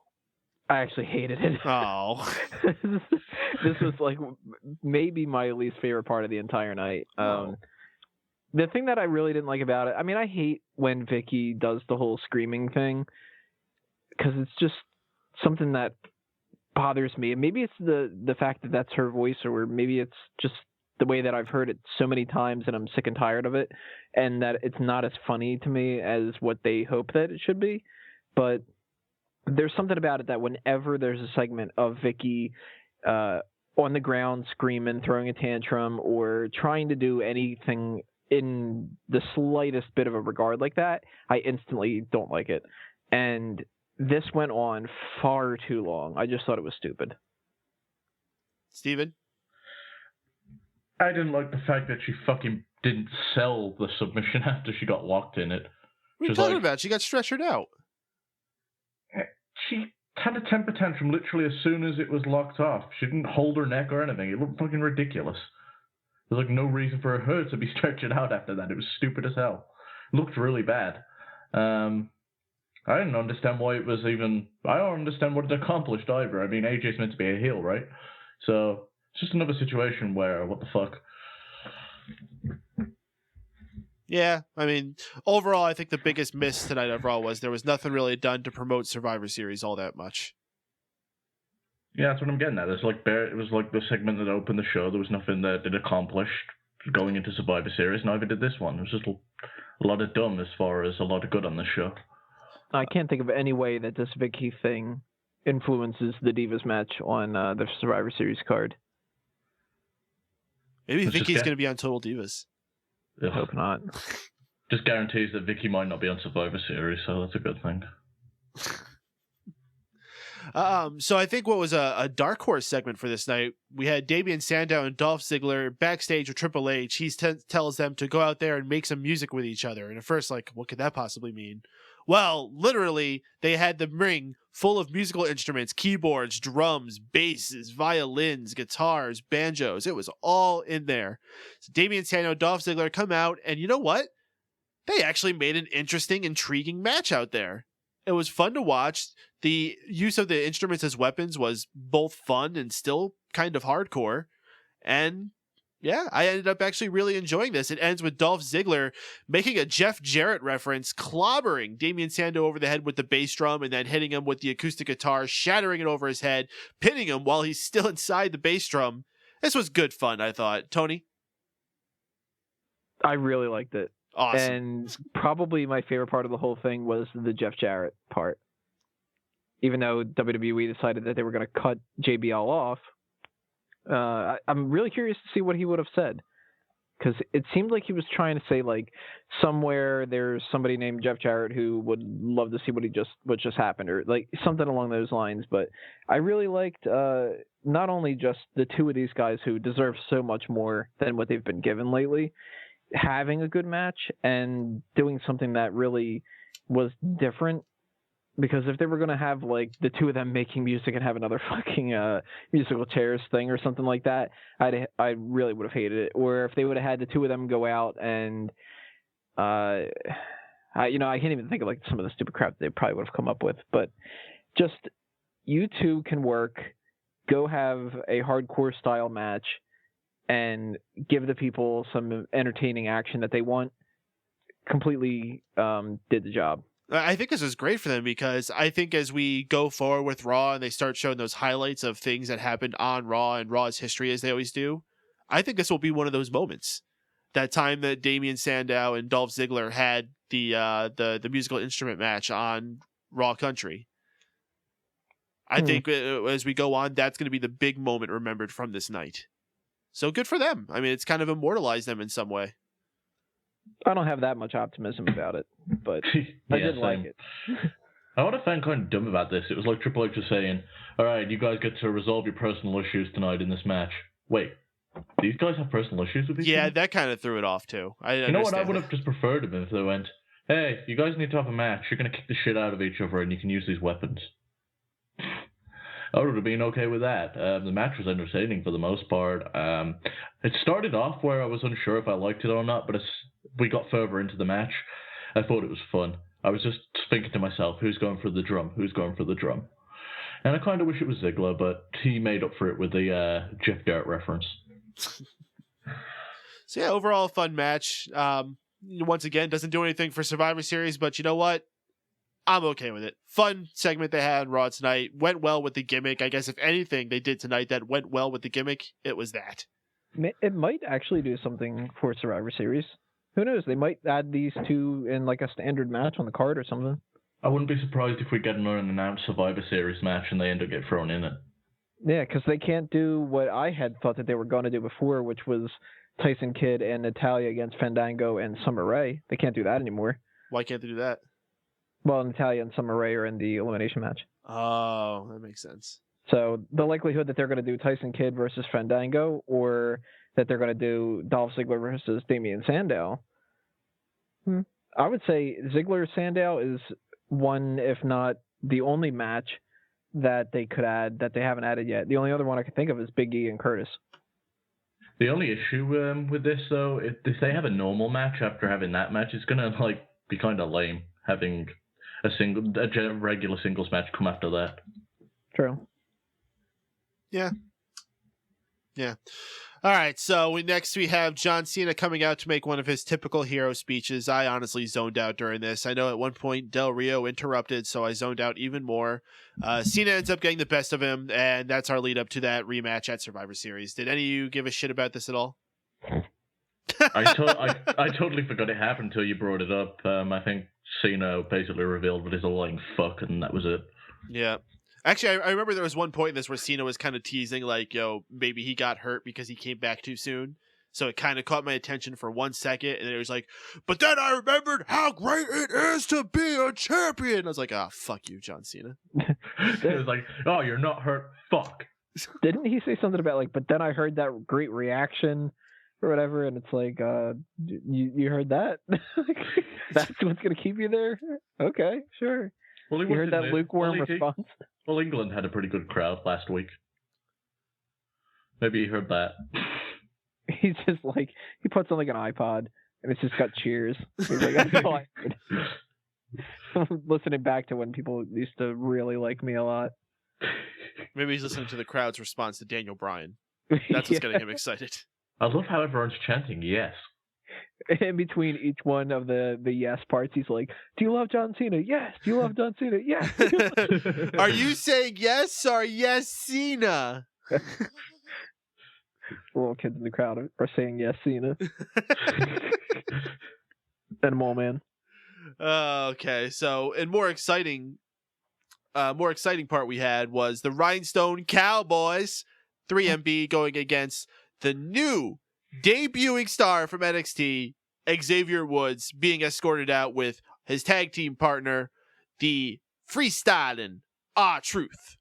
I actually hated it. Oh. This was like maybe my least favorite part of the entire night. The thing that I really didn't like about it, I mean, I hate when Vicki does the whole screaming thing because it's just something that bothers me. And maybe it's the fact that that's her voice, or maybe it's just the way that I've heard it so many times and I'm sick and tired of it, and that it's not as funny to me as what they hope that it should be. But there's something about it that whenever there's a segment of Vicki on the ground screaming, throwing a tantrum, or trying to do anything in the slightest bit of a regard like that, I instantly don't like it. And this went on far too long. I just thought it was stupid. Steven? I didn't like the fact that she fucking didn't sell the submission after she got locked in it. What are you talking about? She got stretchered out. She had a temper tantrum literally as soon as it was locked off. She didn't hold her neck or anything. It looked fucking ridiculous. There's like no reason for her to be stretched out after that. It was stupid as hell. It looked really bad. I didn't understand why it was even... I don't understand what it accomplished either. I mean, AJ's meant to be a heel, right? So it's just another situation where, what the fuck? Yeah, I mean, overall, I think the biggest miss tonight overall was there was nothing really done to promote Survivor Series all that much. Yeah, that's what I'm getting at. It was like the segment that opened the show. There was nothing that it accomplished going into Survivor Series. Neither did this one. It was just a lot of dumb as far as a lot of good on this show. I can't think of any way that this Vicki thing influences the Divas match on the Survivor Series card. Maybe Vicky's going to be on Total Divas. I hope not. Just guarantees that Vicki might not be on Survivor Series, so that's a good thing. So I think what was a dark horse segment for this night, we had Damien Sandow and Dolph Ziggler backstage with Triple H. He tells them to go out there and make some music with each other. And at first, like, what could that possibly mean? Well, literally, they had the ring full of musical instruments, keyboards, drums, basses, violins, guitars, banjos. It was all in there. So Damien Sandow, Dolph Ziggler come out, and you know what? They actually made an interesting, intriguing match out there. It was fun to watch. The use of the instruments as weapons was both fun and still kind of hardcore. And yeah, I ended up actually really enjoying this. It ends with Dolph Ziggler making a Jeff Jarrett reference, clobbering Damien Sandow over the head with the bass drum and then hitting him with the acoustic guitar, shattering it over his head, pinning him while he's still inside the bass drum. This was good fun, I thought. Tony? I really liked it. Awesome. And probably my favorite part of the whole thing was the Jeff Jarrett part. Even though WWE decided that they were going to cut JBL off, I'm really curious to see what he would have said. Because it seemed like he was trying to say, like, somewhere there's somebody named Jeff Jarrett who would love to see what just happened, or like something along those lines. But I really liked not only just the two of these guys who deserve so much more than what they've been given lately, having a good match and doing something that really was different. Because if they were going to have, like, the two of them making music and have another fucking musical chairs thing or something like that, I really would have hated it. Or if they would have had the two of them go out and, I can't even think of, like, some of the stupid crap they probably would have come up with. But just, you two can work, go have a hardcore style match, and give the people some entertaining action that they want. Completely did the job. I think this is great for them because I think as we go forward with Raw and they start showing those highlights of things that happened on Raw and Raw's history as they always do, I think this will be one of those moments. That time that Damien Sandow and Dolph Ziggler had the musical instrument match on Raw Country. I think as we go on, that's going to be the big moment remembered from this night. So good for them. I mean, it's kind of immortalized them in some way. I don't have that much optimism about it, but I did like it. I would have found kind of dumb about this. It was like Triple H was saying, all right, you guys get to resolve your personal issues tonight in this match. Wait, these guys have personal issues with each other? Yeah, that kind of threw it off, too. You know what? I would have just preferred them if they went, hey, you guys need to have a match. You're going to kick the shit out of each other and you can use these weapons. I would have been okay with that. The match was entertaining for the most part. It started off where I was unsure if I liked it or not, but as we got further into the match, I thought it was fun. I was just thinking to myself, who's going for the drum? Who's going for the drum? And I kind of wish it was Ziggler, but he made up for it with the Jeff Jarrett reference. So yeah, overall a fun match. Once again, doesn't do anything for Survivor Series, but you know what? I'm okay with it. Fun segment they had on Raw tonight. Went well with the gimmick. I guess if anything they did tonight that went well with the gimmick, it was that. It might actually do something for Survivor Series. Who knows? They might add these two in like a standard match on the card or something. I wouldn't be surprised if we get an unannounced Survivor Series match and they end up getting thrown in it. Yeah, because they can't do what I had thought that they were going to do before, which was Tyson Kidd and Natalya against Fandango and Summer Rae. They can't do that anymore. Why can't they do that? Well, Natalya and Summer Rae are in the elimination match. Oh, that makes sense. So the likelihood that they're going to do Tyson Kidd versus Fandango, or that they're going to do Dolph Ziggler versus Damien Sandow, I would say Ziggler-Sandow is one, if not the only match that they could add that they haven't added yet. The only other one I can think of is Big E and Curtis. The only issue with this, though, if they have a normal match after having that match, it's going to be kind of lame having a regular singles match come after that. True. Yeah. All right, so next we have John Cena coming out to make one of his typical hero speeches. I honestly zoned out during this. I know at one point Del Rio interrupted, so I zoned out even more. Cena ends up getting the best of him, and that's our lead up to that rematch at Survivor Series. Did any of you give a shit about this at all? I totally forgot it happened until you brought it up. I think Cena basically revealed that he's a lying fuck, and that was it. Yeah. Actually, I remember there was one point in this where Cena was kind of teasing, like, maybe he got hurt because he came back too soon. So it kind of caught my attention for 1 second, and it was like, but then I remembered how great it is to be a champion. I was like, fuck you, John Cena. It was like, oh, you're not hurt. Fuck. Didn't he say something about like, but then I heard that great reaction or whatever, and it's like, you heard that? That's what's gonna keep you there? Okay, sure. Well, you heard that lukewarm response? Well, England had a pretty good crowd last week. Maybe you heard that. He's just like, he puts on like an iPod, and it's just got cheers. He's like, that's all I heard. Listening back to when people used to really like me a lot. Maybe he's listening to the crowd's response to Daniel Bryan. That's what's getting him excited. I love how everyone's chanting yes. In between each one of the yes parts, he's like, do you love John Cena? Yes. Do you love John Cena? Yes. Are you saying yes or yes, Cena? Little kids in the crowd are saying yes, Cena. And Mole Man. Okay, so and more exciting part we had was the Rhinestone Cowboys, 3MB going against the new debuting star from NXT, Xavier Woods, being escorted out with his tag team partner, the freestyling R-Truth.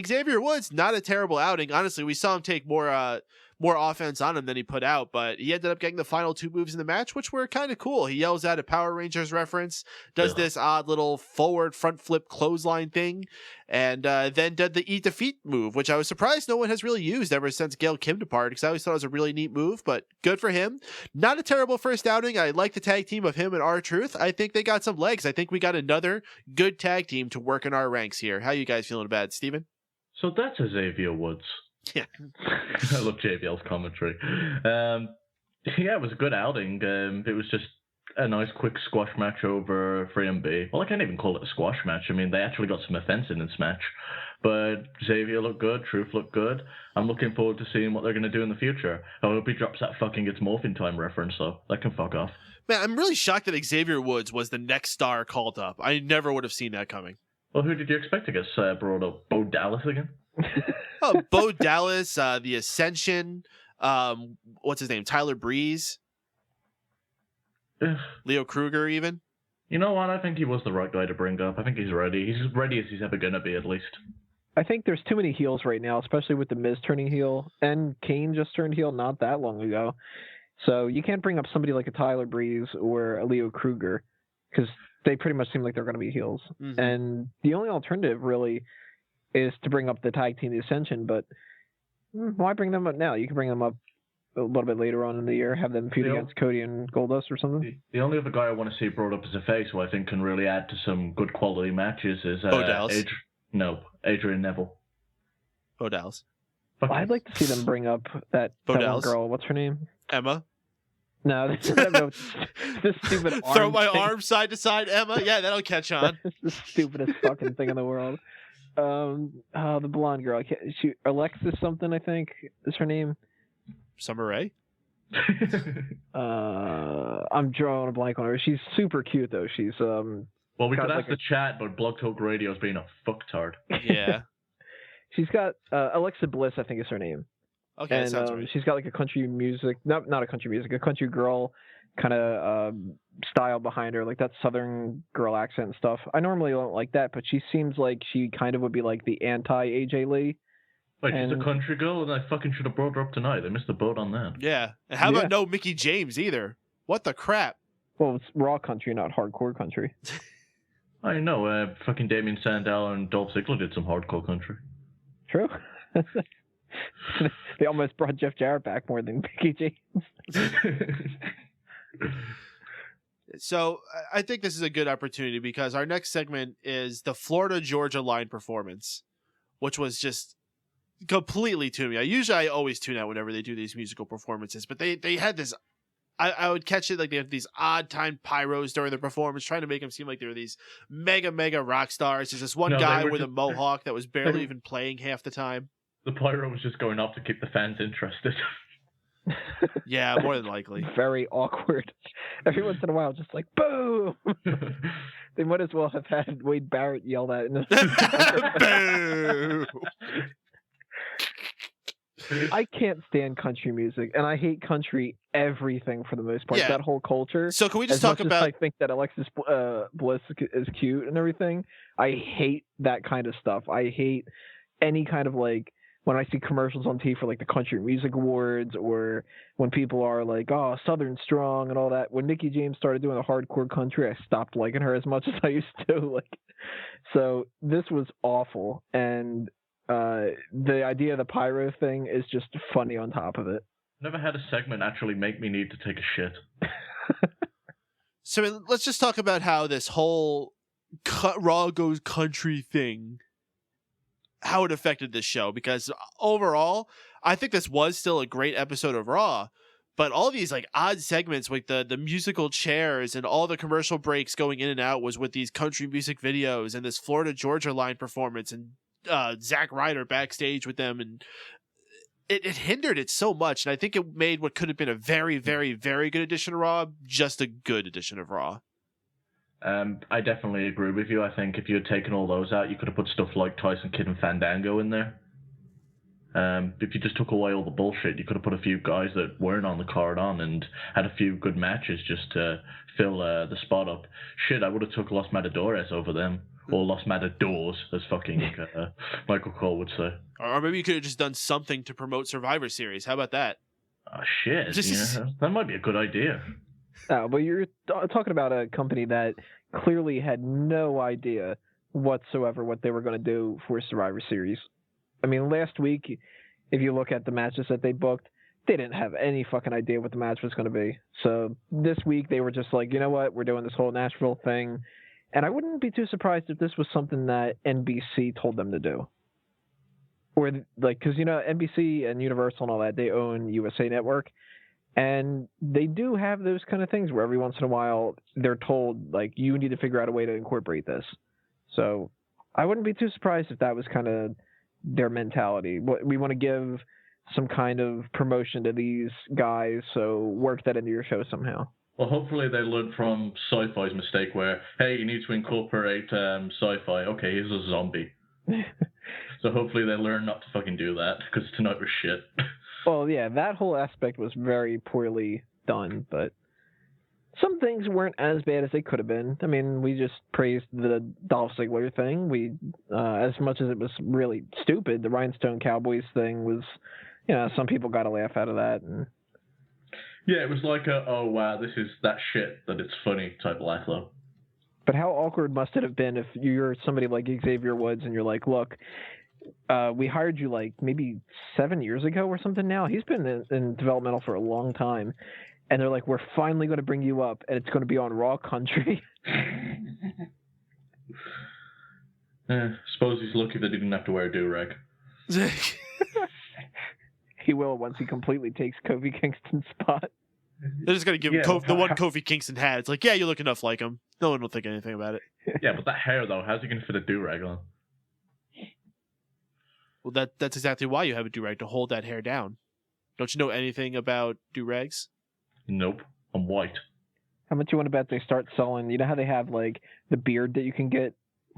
Xavier Woods, not a terrible outing. Honestly, we saw him take more offense on him than he put out, but he ended up getting the final 2 moves in the match, which were kind of cool. He yells out a Power Rangers reference, does this odd little forward front flip clothesline thing, and then did the Eat Defeat move, which I was surprised no one has really used ever since Gail Kim departed, because I always thought it was a really neat move, but good for him. Not a terrible first outing. I like the tag team of him and R-Truth. I think they got some legs. I think we got another good tag team to work in our ranks here. How you guys feeling about it, Steven? So that's a Xavier Woods. Yeah. I love JBL's commentary. Yeah, it was a good outing. It was just a nice quick squash match over 3MB. Well, I can't even call it a squash match. I mean, they actually got some offense in this match. But Xavier looked good. Truth looked good. I'm looking forward to seeing what they're going to do in the future. I hope he drops that fucking It's Morphin Time reference, though. That can fuck off. Man, I'm really shocked that Xavier Woods was the next star called up. I never would have seen that coming. Well, who did you expect to get brought up? Bo Dallas again? Bo Dallas, the Ascension, what's his name? Tyler Breeze, Leo Kruger, even. You know what? I think he was the right guy to bring up. I think he's ready. He's as ready as he's ever gonna be, at least. I think there's too many heels right now, especially with the Miz turning heel, and Kane just turned heel not that long ago. So you can't bring up somebody like a Tyler Breeze or a Leo Kruger, because they pretty much seem like they're going to be heels. Mm-hmm. And the only alternative really is to bring up the tag team, the Ascension, but why bring them up now? You can bring them up a little bit later on in the year, have them feud against Cody and Goldust or something. The only other guy I want to see brought up as a face who I think can really add to some good quality matches is Adrian Neville. Bo Dallas. I'd like to see them bring up that one girl. What's her name? Emma. No, this stupid arm Throw my thing. arm side to side, Emma. Yeah, that'll catch on. That's the stupidest fucking thing in the world. The blonde girl. Alexis something, I think, is her name. Summer Rae? I'm drawing a blank on her. She's super cute, though. She's Well, we could ask the chat, but Blog Talk Radio is being a fucktard. Yeah. She's got Alexa Bliss, I think is her name. Okay, and sounds right. She's got like a country music, not a country music, a country girl kind of style behind her, like that Southern girl accent and stuff. I normally don't like that, but she seems like she kind of would be like the anti-AJ Lee. Wait, she's a country girl, and I fucking should have brought her up tonight. They missed the boat on that. Yeah. And how about no Mickey James either? What the crap? Well, it's raw country, not hardcore country. I know. Fucking Damien Sandow and Dolph Ziggler did some hardcore country. True. They almost brought Jeff Jarrett back more than Mickey James. So I think this is a good opportunity because our next segment is the Florida-Georgia line performance, which was just completely to me. I always tune out whenever they do these musical performances, but they had this. I would catch it like they have these odd time pyros during the performance, trying to make them seem like they were these mega rock stars. There's this one guy with a mohawk that was barely even playing half the time. The pyro was just going up to keep the fans interested. Yeah, more than likely. Very awkward. Every once in a while, just like, boom! They might as well have had Wade Barrett yell that in the Boom! I can't stand country music, and I hate country everything for the most part. Yeah. That whole culture. So can we just as talk much about? As I think that Alexis Bliss is cute and everything. I hate that kind of stuff. I hate any kind of like when I see commercials on TV for like the Country Music Awards, or when people are like, "Oh, Southern Strong" and all that. When Mickie James started doing the hardcore country, I stopped liking her as much as I used to. Like, so this was awful, and the idea of the pyro thing is just funny on top of it. Never had a segment actually make me need to take a shit. So let's just talk about how this whole Raw goes country thing, how it affected this show, because overall, I think this was still a great episode of Raw, but all these like odd segments, like the musical chairs and all the commercial breaks going in and out was with these country music videos and this Florida Georgia Line performance and Zack Ryder backstage with them, and it hindered it so much, and I think it made what could have been a very, very, very good edition of Raw just a good edition of Raw. I definitely agree with you. I think if you had taken all those out, you could have put stuff like Tyson Kidd and Fandango in there. If you just took away all the bullshit, you could have put a few guys that weren't on the card on and had a few good matches just to fill the spot up. Shit, I would have took Los Matadores over them. Or Los Matadors, as fucking Michael Cole would say. Or maybe you could have just done something to promote Survivor Series. How about that? Oh, shit. That might be a good idea. But you're talking about a company that clearly had no idea whatsoever what they were going to do for Survivor Series. I mean, last week, if you look at the matches that they booked, they didn't have any fucking idea what the match was going to be. So this week, they were just like, you know what, we're doing this whole Nashville thing. And I wouldn't be too surprised if this was something that NBC told them to do. Or, like, because, you know, NBC and Universal and all that, they own USA Network. And they do have those kind of things where every once in a while they're told, like, you need to figure out a way to incorporate this. So I wouldn't be too surprised if that was kind of their mentality. We want to give some kind of promotion to these guys, so work that into your show somehow. Well, hopefully they learned from Sci-Fi's mistake where, hey, you need to incorporate Sci-Fi. Okay, here's a zombie. So hopefully they learn not to fucking do that, because tonight was shit. Well, yeah, that whole aspect was very poorly done, but some things weren't as bad as they could have been. I mean, we just praised the Dolph Ziggler thing. We, as much as it was really stupid, the Rhinestone Cowboys thing was, you know, some people got a laugh out of that. And yeah, it was like a, oh wow, this is that shit that it's funny type laugh though. But how awkward must it have been if you're somebody like Xavier Woods and you're like, look, we hired you like maybe 7 years ago or something now. He's been in developmental for a long time. And they're like, we're finally going to bring you up, and it's going to be on Raw Country. Suppose he's lucky that he didn't have to wear a do-rag. He will once he completely takes Kofi Kingston's spot. They're just going to give him the one Kofi Kingston had. It's like, yeah, you look enough like him. No one will think anything about it. Yeah, but that hair, though, how's he going to fit a do-rag on? Well, that's exactly why you have a do-rag, to hold that hair down. Don't you know anything about do-rags? Nope. I'm white. How much you want to bet they start selling? You know how they have like the beard that you can get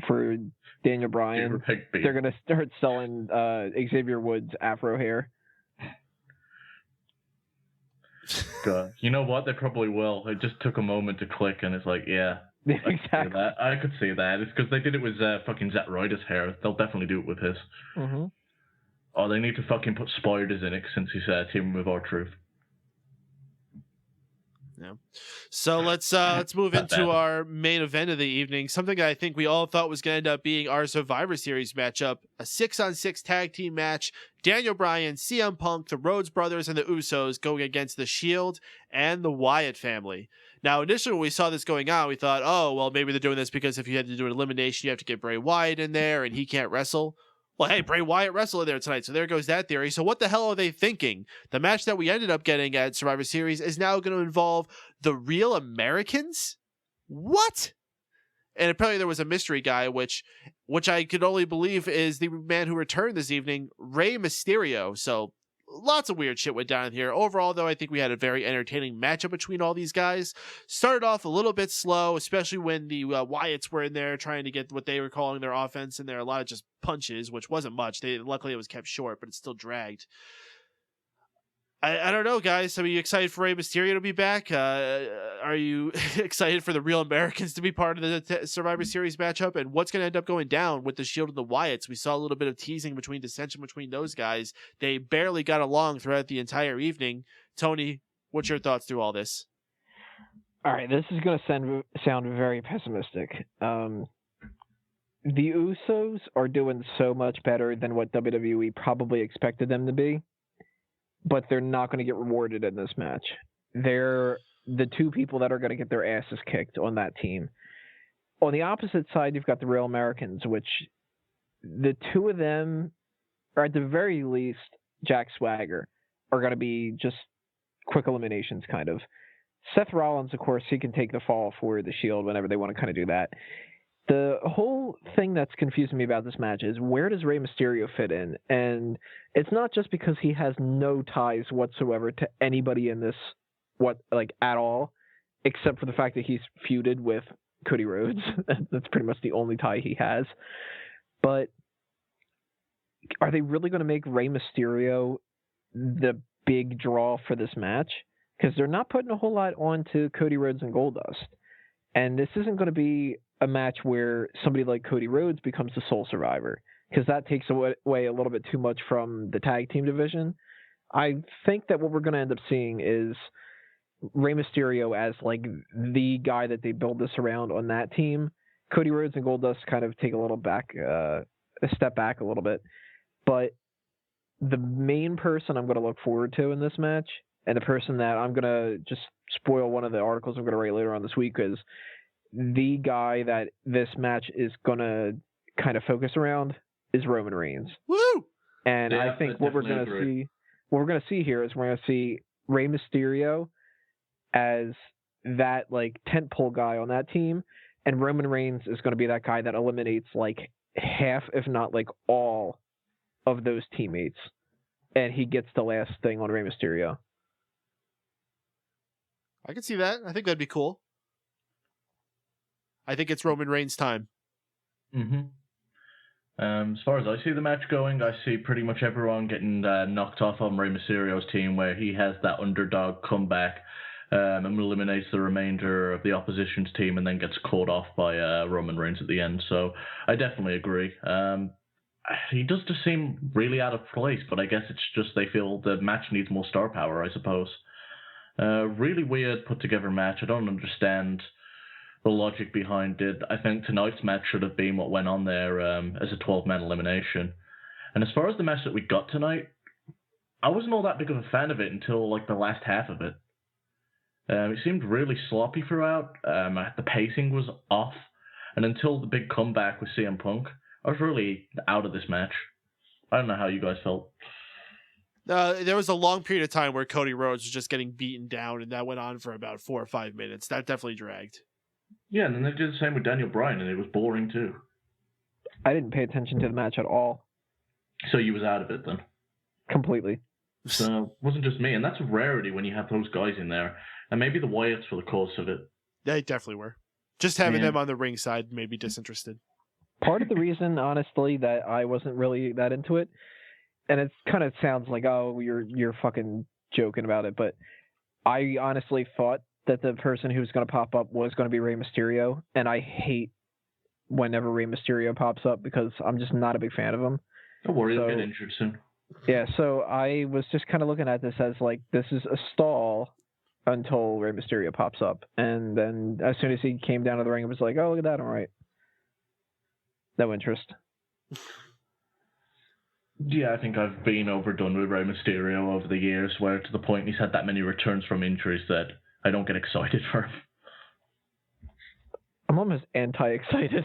for Daniel Bryan? They're going to start selling Xavier Woods afro hair. God. You know what? They probably will. It just took a moment to click, and it's like, yeah. Exactly. I could see that. It's because they did it with fucking Zack Ryder's hair. They'll definitely do it with his. Mm-hmm. Oh, they need to fucking put spiders in it since he's teaming with R-Truth. Yeah. So let's move into our main event of the evening. Something that I think we all thought was going to end up being our Survivor Series matchup, a 6-on-6 tag team match. Daniel Bryan, CM Punk, the Rhodes brothers, and the Usos going against the Shield and the Wyatt family. Now, initially when we saw this going on, we thought, oh, well, maybe they're doing this because if you had to do an elimination, you have to get Bray Wyatt in there, and he can't wrestle. Well, hey, Bray Wyatt wrestled there tonight, so there goes that theory. So what the hell are they thinking? The match that we ended up getting at Survivor Series is now going to involve the Real Americans? What? And apparently there was a mystery guy, which I could only believe is the man who returned this evening, Rey Mysterio. So lots of weird shit went down here. Overall, though, I think we had a very entertaining matchup between all these guys. Started off a little bit slow, especially when the Wyatts were in there trying to get what they were calling their offense, and there are a lot of just punches, which wasn't much. Luckily, it was kept short, but it still dragged. I don't know, guys. Are you excited for Rey Mysterio to be back? Are you excited for the Real Americans to be part of the Survivor Series matchup? And what's going to end up going down with the Shield and the Wyatts? We saw a little bit of teasing dissension between those guys. They barely got along throughout the entire evening. Tony, what's your thoughts through all this? All right, this is going to sound very pessimistic. The Usos are doing so much better than what WWE probably expected them to be, but they're not going to get rewarded in this match. They're the two people that are going to get their asses kicked on that team. On the opposite side, you've got the Real Americans, which the two of them, or at the very least, Jack Swagger, are going to be just quick eliminations, kind of. Seth Rollins, of course, he can take the fall for the Shield whenever they want to kind of do that. The whole thing that's confusing me about this match is, where does Rey Mysterio fit in? And it's not just because he has no ties whatsoever to anybody in this, at all, except for the fact that he's feuded with Cody Rhodes. That's pretty much the only tie he has. But are they really going to make Rey Mysterio the big draw for this match? Because they're not putting a whole lot onto Cody Rhodes and Goldust. And this isn't going to be a match where somebody like Cody Rhodes becomes the sole survivor, because that takes away a little bit too much from the tag team division. I think that what we're going to end up seeing is Rey Mysterio as the guy that they build this around on that team. Cody Rhodes and Goldust kind of take a step back a little bit. But the main person I'm going to look forward to in this match, and the person that I'm going to just spoil one of the articles I'm going to write later on this week, is the guy that this match is going to kind of focus around is Roman Reigns. Woo! And yeah, I think what we're going to see here is we're going to see Rey Mysterio as that tentpole guy on that team, and Roman Reigns is going to be that guy that eliminates half, if not all, of those teammates, and he gets the last thing on Rey Mysterio. I can see that. I think that'd be cool. I think it's Roman Reigns' time. Mm-hmm. As far as I see the match going, I see pretty much everyone getting knocked off on Rey Mysterio's team, where he has that underdog comeback and eliminates the remainder of the opposition's team, and then gets caught off by Roman Reigns at the end. So I definitely agree. He does just seem really out of place, but I guess it's just they feel the match needs more star power, I suppose. Really weird put together match. I don't understand the logic behind it. I think tonight's match should have been what went on there as a 12-man elimination. And as far as the match that we got tonight, I wasn't all that big of a fan of it until the last half of it. It seemed really sloppy throughout. The pacing was off. And until the big comeback with CM Punk, I was really out of this match. I don't know how you guys felt. There was a long period of time where Cody Rhodes was just getting beaten down, and that went on for about 4 or 5 minutes. That definitely dragged. Yeah, and then they did the same with Daniel Bryan, and it was boring too. I didn't pay attention to the match at all. So you was out of it then? Completely. So it wasn't just me, and that's a rarity when you have those guys in there. And maybe the Wyatts were the cause of it. They definitely were. Just having them on the ring side made me disinterested. Part of the reason, honestly, that I wasn't really that into it, and it kind of sounds like, oh, you're fucking joking about it, but I honestly thought that the person who was going to pop up was going to be Rey Mysterio, and I hate whenever Rey Mysterio pops up because I'm just not a big fan of him. Don't worry, he'll get injured soon. Yeah, so I was just kind of looking at this as this is a stall until Rey Mysterio pops up, and then as soon as he came down to the ring, it was like, oh, look at that, all right. No interest. Yeah, I think I've been overdone with Rey Mysterio over the years, where to the point he's had that many returns from injuries that I don't get excited for him. I'm almost anti-excited.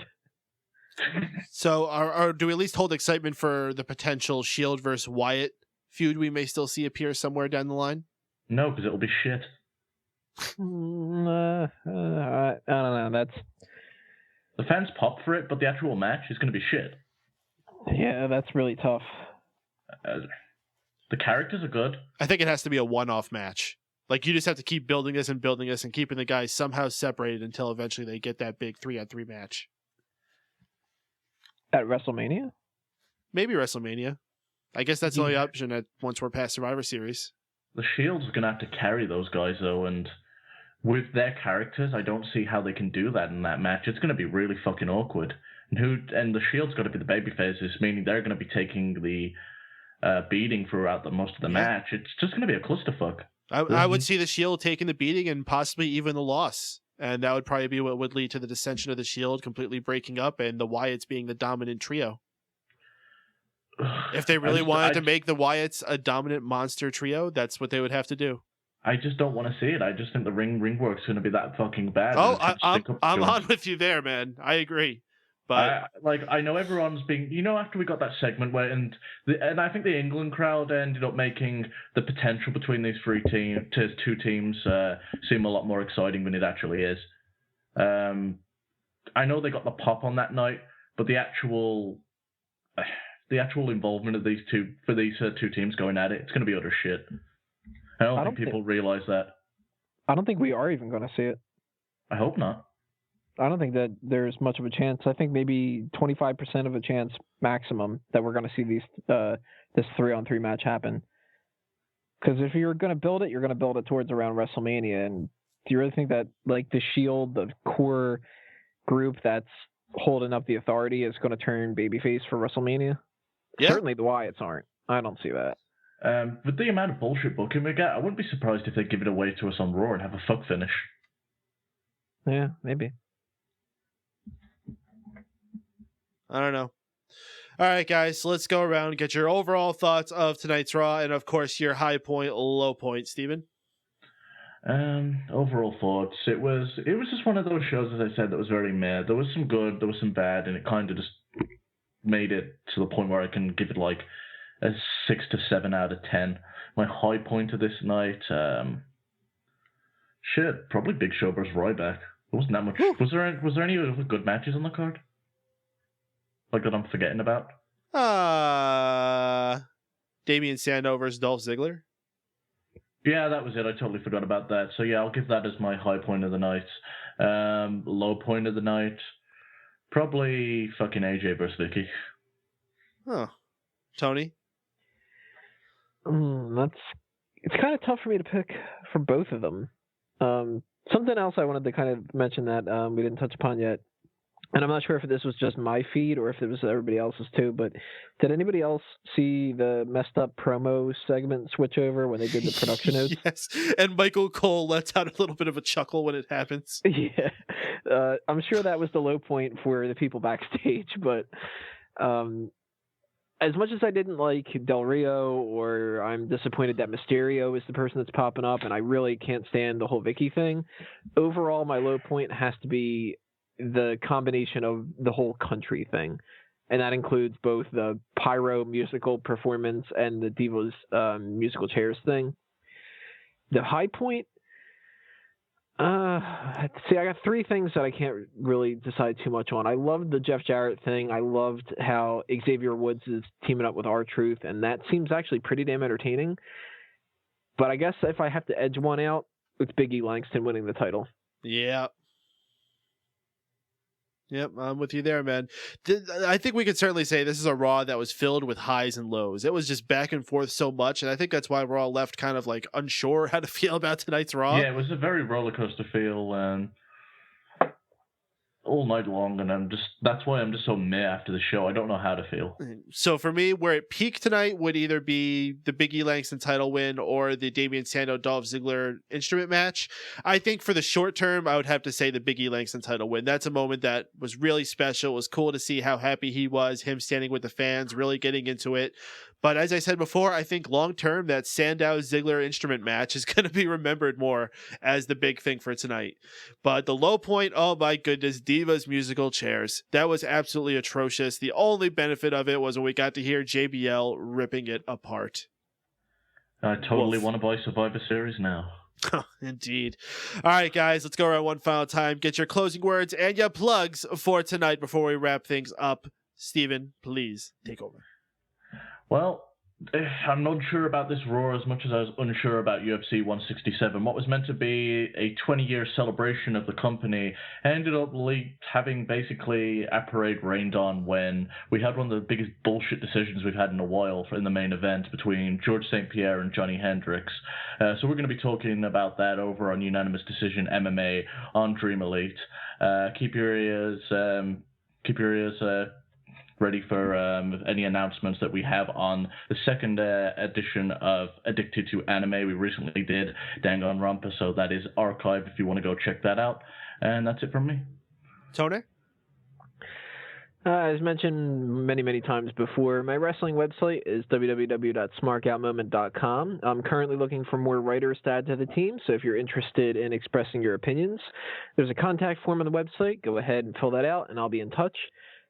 So do we at least hold excitement for the potential Shield versus Wyatt feud we may still see appear somewhere down the line? No, because it'll be shit. I don't know. That's... The fans pop for it, but the actual match is going to be shit. Yeah, that's really tough. The characters are good. I think it has to be a one-off match. You just have to keep building this and keeping the guys somehow separated until eventually they get that big 3-on-3 match. At WrestleMania? Maybe WrestleMania. I guess that's the only option once we're past Survivor Series. The Shield's going to have to carry those guys, though, and with their characters, I don't see how they can do that in that match. It's going to be really fucking awkward. And the Shield's got to be the babyfaces, meaning they're going to be taking the beating throughout most of the match. It's just going to be a clusterfuck. I would see the Shield taking the beating and possibly even the loss. And that would probably be what would lead to the dissension of the Shield completely breaking up and the Wyatts being the dominant trio. If they really wanted to make the Wyatts a dominant monster trio, that's what they would have to do. I just don't want to see it. I just think the ring work's going to be that fucking bad. Oh, I'm on with you there, man. I agree. But I know everyone's being, after we got that segment where, and I think the England crowd ended up making the potential between these two teams seem a lot more exciting than it actually is. I know they got the pop on that night, but the actual involvement of these two teams going at it's going to be utter shit. I don't think people realize that. I don't think we are even going to see it. I hope not. I don't think that there's much of a chance. I think maybe 25% of a chance maximum that we're going to see this 3-on-3 match happen. Because if you're going to build it, you're going to build it towards around WrestleMania. And do you really think that like the Shield, the core group that's holding up the authority, is going to turn babyface for WrestleMania? Yeah. Certainly the Wyatts aren't. I don't see that. With the amount of bullshit booking we get, I wouldn't be surprised if they give it away to us on Raw and have a fuck finish. Yeah, maybe. I don't know. All right, guys, let's go around and get your overall thoughts of tonight's Raw, and of course your high point, low point, Steven. Overall thoughts. It was just one of those shows, as I said, that was very meh. There was some good, there was some bad, and it kind of just made it to the point where I can give it like a 6 to 7 out of 10. My high point of this night, probably Big Show versus Ryback. There wasn't that much. Was there any other good matches on the card? Like that I'm forgetting about? Damien Sandow versus Dolph Ziggler. Yeah, that was it. I totally forgot about that. So yeah, I'll give that as my high point of the night. Low point of the night, probably fucking AJ versus Vicki. Huh. Tony? It's kind of tough for me to pick for both of them. Something else I wanted to kind of mention that we didn't touch upon yet, and I'm not sure if this was just my feed or if it was everybody else's too, but did anybody else see the messed up promo segment switch over when they did the production notes? Yes, and Michael Cole lets out a little bit of a chuckle when it happens. Yeah, I'm sure that was the low point for the people backstage, but as much as I didn't like Del Rio, or I'm disappointed that Mysterio is the person that's popping up, and I really can't stand the whole Vicki thing, overall my low point has to be the combination of the whole country thing. And that includes both the pyro musical performance and the Diva's musical chairs thing. The high point, I got three things that I can't really decide too much on. I loved the Jeff Jarrett thing. I loved how Xavier Woods is teaming up with R-Truth, and that seems actually pretty damn entertaining. But I guess if I have to edge one out, it's Big E Langston winning the title. Yeah. Yep, I'm with you there, man. I think we could certainly say this is a Raw that was filled with highs and lows. It was just back and forth so much, and I think that's why we're all left kind of like unsure how to feel about tonight's Raw. Yeah, it was a very roller coaster feel all night long, and that's why I'm just so meh after the show. I don't know how to feel. So for me, where it peaked tonight would either be the Big E Langston title win or the Damien Sandow Dolph Ziggler instrument match. I think for the short term, I would have to say the Big E Langston title win. That's a moment that was really special. It was cool to see how happy he was, him standing with the fans, really getting into it. But as I said before, I think long-term, that Sandow-Ziggler instrument match is going to be remembered more as the big thing for tonight. But the low point, oh my goodness, Diva's musical chairs. That was absolutely atrocious. The only benefit of it was when we got to hear JBL ripping it apart. I totally want to buy Survivor Series now. Indeed. All right, guys, let's go around one final time. Get your closing words and your plugs for tonight before we wrap things up. Steven, please take over. Well, I'm not sure about this Raw as much as I was unsure about UFC 167. What was meant to be a 20-year celebration of the company ended up having basically a parade rained on when we had one of the biggest bullshit decisions we've had in a while in the main event between George St. Pierre and Johnny Hendricks. So we're going to be talking about that over on Unanimous Decision MMA on Dream Elite. Keep your ears ready for any announcements that we have on the second edition of Addicted to Anime. We recently did Danganronpa, so that is archived if you want to go check that out. And that's it from me. Tony? As mentioned many times before, my wrestling website is www.smarkoutmoment.com. I'm currently looking for more writers to add to the team, so if you're interested in expressing your opinions, there's a contact form on the website. Go ahead and fill that out, and I'll be in touch.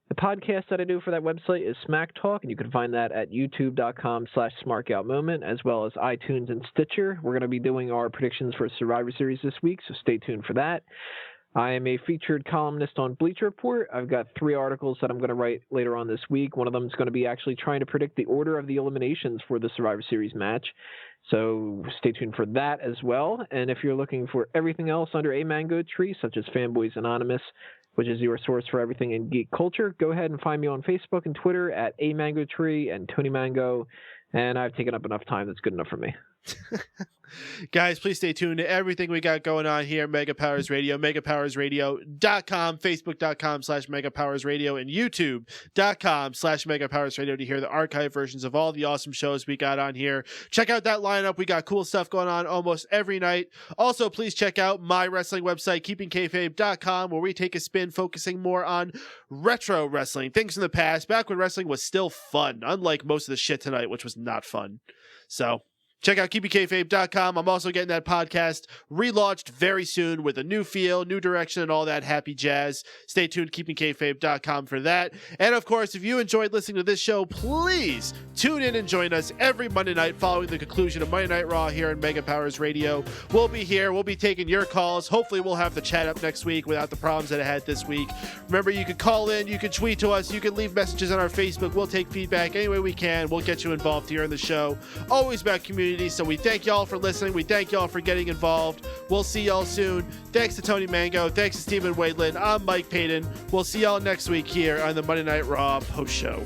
The podcast that I do for that website is Smack Talk, and you can find that at youtube.com/smarkoutmoment, as well as iTunes and Stitcher. We're going to be doing our predictions for Survivor Series this week, so stay tuned for that. I am a featured columnist on Bleacher Report. I've got 3 articles that I'm going to write later on this week. One of them is going to be actually trying to predict the order of the eliminations for the Survivor Series match. So stay tuned for that as well. And if you're looking for everything else under a mango tree, such as Fanboys Anonymous, which is your source for everything in geek culture, go ahead and find me on Facebook and Twitter at A Mango Tree and Tony Mango. And I've taken up enough time. That's good enough for me. Guys, please stay tuned to everything we got going on here. Mega Powers Radio, megapowersradio.com, facebook.com/megapowersradio, and youtube.com/megapowersradio to hear the archive versions of all the awesome shows we got on here. Check out that lineup. We got cool stuff going on almost every night. Also, please check out my wrestling website, keepingkayfabe.com, where we take a spin focusing more on retro wrestling, things in the past, back when wrestling was still fun, unlike most of the shit tonight, which was not fun. So check out keepingkayfabe.com. I'm also getting that podcast relaunched very soon with a new feel, new direction, and all that happy jazz. Stay tuned, keepingkayfabe.com for that. And of course, if you enjoyed listening to this show, please tune in and join us every Monday night following the conclusion of Monday Night Raw here on Mega Powers Radio. We'll be here. We'll be taking your calls. Hopefully, we'll have the chat up next week without the problems that I had this week. Remember, you can call in, you can tweet to us, you can leave messages on our Facebook. We'll take feedback any way we can. We'll get you involved here in the show. Always about community. So we thank y'all for listening. We thank y'all for getting involved. We'll see y'all soon. Thanks to Tony Mango. Thanks to Stephen Waitland. I'm Mike Paden. We'll see y'all next week here on the Monday Night Raw post show.